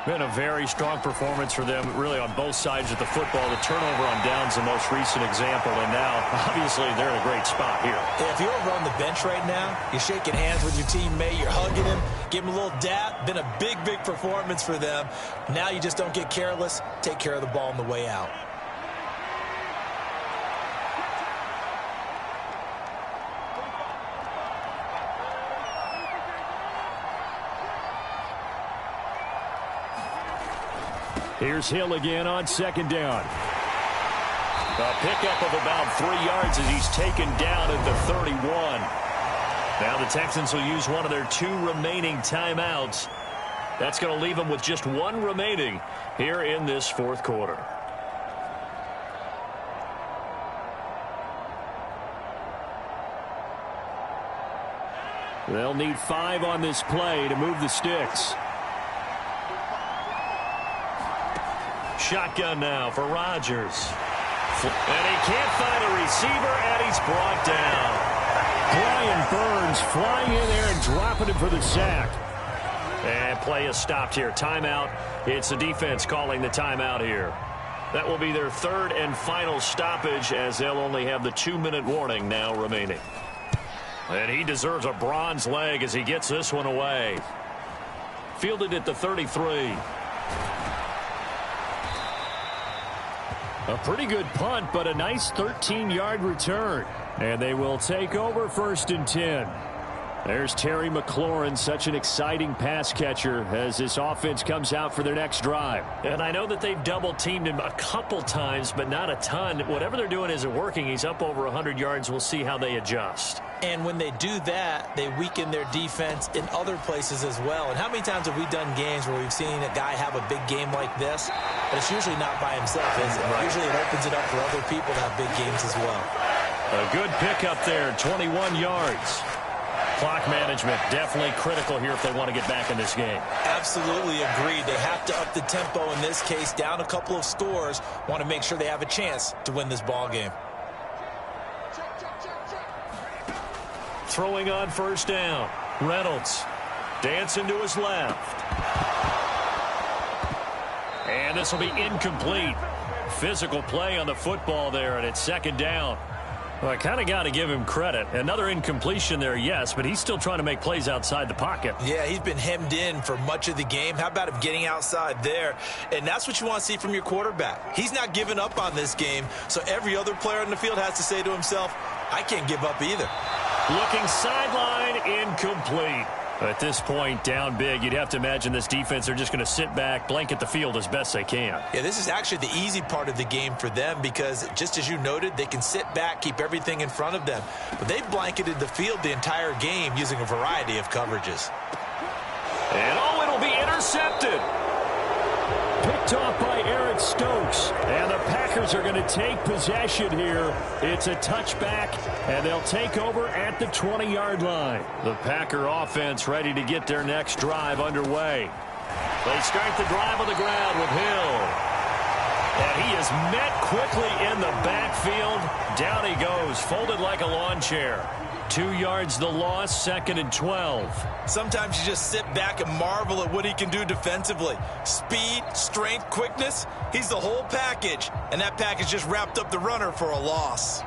Been a very strong performance for them, really, on both sides of the football. The turnover on downs the most recent example, and now, obviously, they're in a great spot here. Yeah, if you're over on the bench right now, you're shaking hands with your teammate, you're hugging him, give him a little dap. Been a big, big performance for them. Now you just don't get careless. Take care of the ball on the way out. Here's Hill again on 2nd down. A pickup of about 3 yards as he's taken down at the 31. Now the Texans will use one of their 2 remaining timeouts. That's going to leave them with just 1 remaining here in this 4th quarter. They'll need 5 on this play to move the sticks. Shotgun now for Rodgers. And he can't find a receiver, and he's brought down. Brian Burns flying in there and dropping him for the sack. And play is stopped here. Timeout. It's the defense calling the timeout here. That will be their 3rd and final stoppage as they'll only have the 2-minute warning now remaining. And he deserves a bronze leg as he gets this one away. Fielded at the 33. A pretty good punt, but a nice 13-yard return. And they will take over 1st and 10. There's Terry McLaurin, such an exciting pass catcher as this offense comes out for their next drive. And I know that they've double-teamed him a couple times, but not a ton. Whatever they're doing isn't working. He's up over 100 yards. We'll see how they adjust. And when they do that, they weaken their defense in other places as well. And how many times have we done games where we've seen a guy have a big game like this? But it's usually not by himself, is it? Right. Usually it opens it up for other people to have big games as well. A good pickup there, 21 yards. Clock management definitely critical here if they want to get back in this game. Absolutely agreed. They have to up the tempo in this case, down a couple of scores. Want to make sure they have a chance to win this ball game. Throwing on 1st down. Reynolds dancing to his left. And this will be incomplete. Physical play on the football there, and it's 2nd down. Well, I kind of got to give him credit. Another incompletion there, yes, but he's still trying to make plays outside the pocket. Yeah, he's been hemmed in for much of the game. How about him getting outside there? And that's what you want to see from your quarterback. He's not giving up on this game, so every other player on the field has to say to himself, I can't give up either. Looking sideline, incomplete. At this point, down big, you'd have to imagine this defense, they're just going to sit back, blanket the field as best they can. Yeah, this is actually the easy part of the game for them because, just as you noted, they can sit back, keep everything in front of them. But they've blanketed the field the entire game using a variety of coverages. And, it'll be intercepted. Picked off by Eric Stokes. And the Packers are going to take possession here. It's a touchback, and they'll take over at the 20-yard line. The Packer offense ready to get their next drive underway. They start the drive on the ground with Hill. And he is met quickly in the backfield. Down he goes, folded like a lawn chair. 2 yards the loss, 2nd and 12. Sometimes you just sit back and marvel at what he can do defensively. Speed, strength, quickness, he's the whole package. And that package just wrapped up the runner for a loss.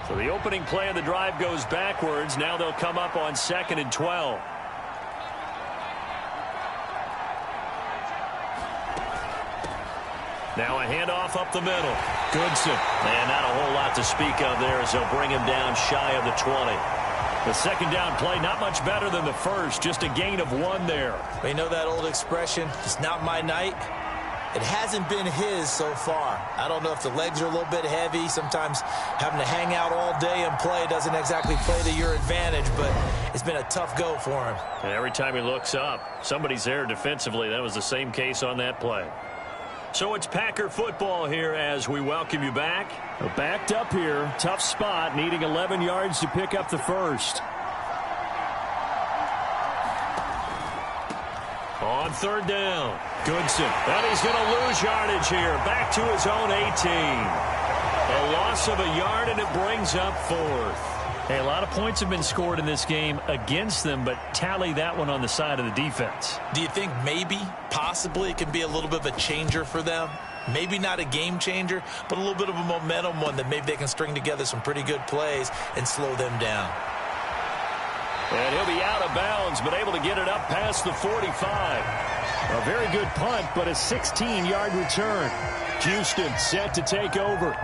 So the opening play of the drive goes backwards. Now they'll come up on 2nd and 12. Now a handoff up the middle. Goodson. And not a whole lot to speak of there as they'll bring him down shy of the 20. The 2nd down play not much better than the first. Just a gain of 1 there. We know that old expression, it's not my night. It hasn't been his so far. I don't know if the legs are a little bit heavy. Sometimes having to hang out all day and play doesn't exactly play to your advantage, but it's been a tough go for him. And every time he looks up, somebody's there defensively. That was the same case on that play. So it's Packer football here as we welcome you back. Backed up here, tough spot, needing 11 yards to pick up the first. On 3rd down, Goodson. And he's going to lose yardage here, back to his own 18. A loss of a yard, and it brings up 4th. Hey, a lot of points have been scored in this game against them, but tally that one on the side of the defense. Do you think maybe, possibly, it can be a little bit of a changer for them? Maybe not a game changer, but a little bit of a momentum one that maybe they can string together some pretty good plays and slow them down. And he'll be out of bounds, but able to get it up past the 45. A very good punt, but a 16-yard return. Houston set to take over.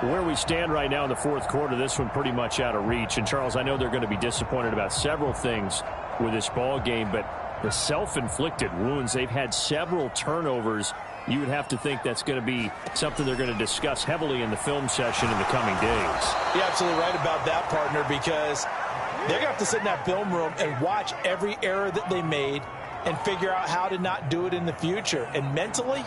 Where we stand right now in the 4th quarter, this one pretty much out of reach. And, Charles, I know they're going to be disappointed about several things with this ball game, but the self-inflicted wounds, they've had several turnovers. You would have to think that's going to be something they're going to discuss heavily in the film session in the coming days. You're absolutely right about that, partner, because they're going to have to sit in that film room and watch every error that they made and figure out how to not do it in the future. And mentally,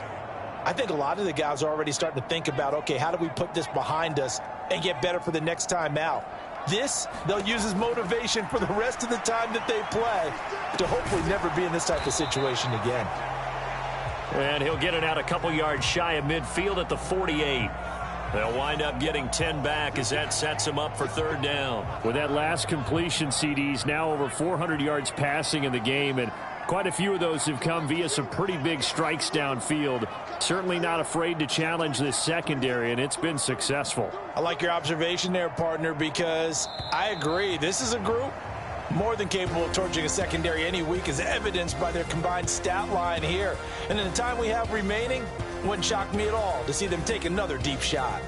I think a lot of the guys are already starting to think about, okay, how do we put this behind us and get better for the next time out? This, they'll use as motivation for the rest of the time that they play to hopefully never be in this type of situation again. And he'll get it out a couple yards shy of midfield at the 48. They'll wind up getting 10 back as that sets them up for 3rd down. With that last completion, CDs now over 400 yards passing in the game, and quite a few of those have come via some pretty big strikes downfield. Certainly not afraid to challenge this secondary, and it's been successful. I like your observation there, partner, because I agree. This is a group More than capable of torching a secondary any week, as evidenced by their combined stat line here. And in the time we have remaining, wouldn't shock me at all to see them take another deep shot.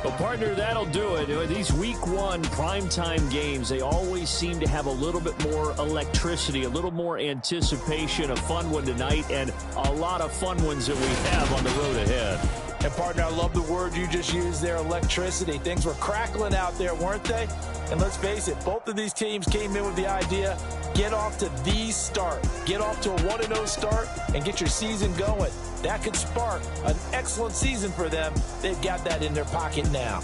Well, partner, that'll do it. These week one primetime games, they always seem to have a little bit more electricity, a little more anticipation. A fun one tonight, and a lot of fun ones that we have on the road ahead. And, partner, I love the word you just used there, electricity. Things were crackling out there, weren't they? And let's face it, both of these teams came in with the idea, get off to the start. Get off to a 1-0 start and get your season going. That could spark an excellent season for them. They've got that in their pocket now.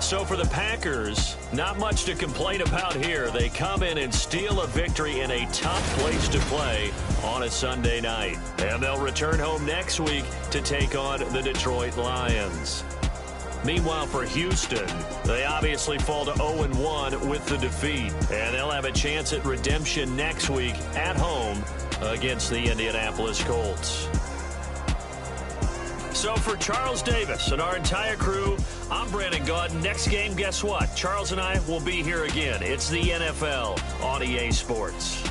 So for the Packers, not much to complain about here. They come in and steal a victory in a tough place to play on a Sunday night. And they'll return home next week to take on the Detroit Lions. Meanwhile, for Houston, they obviously fall to 0-1 with the defeat. And they'll have a chance at redemption next week at home against the Indianapolis Colts. So for Charles Davis and our entire crew, I'm Brandon Gaudin. Next game, guess what? Charles and I will be here again. It's the NFL on EA Sports.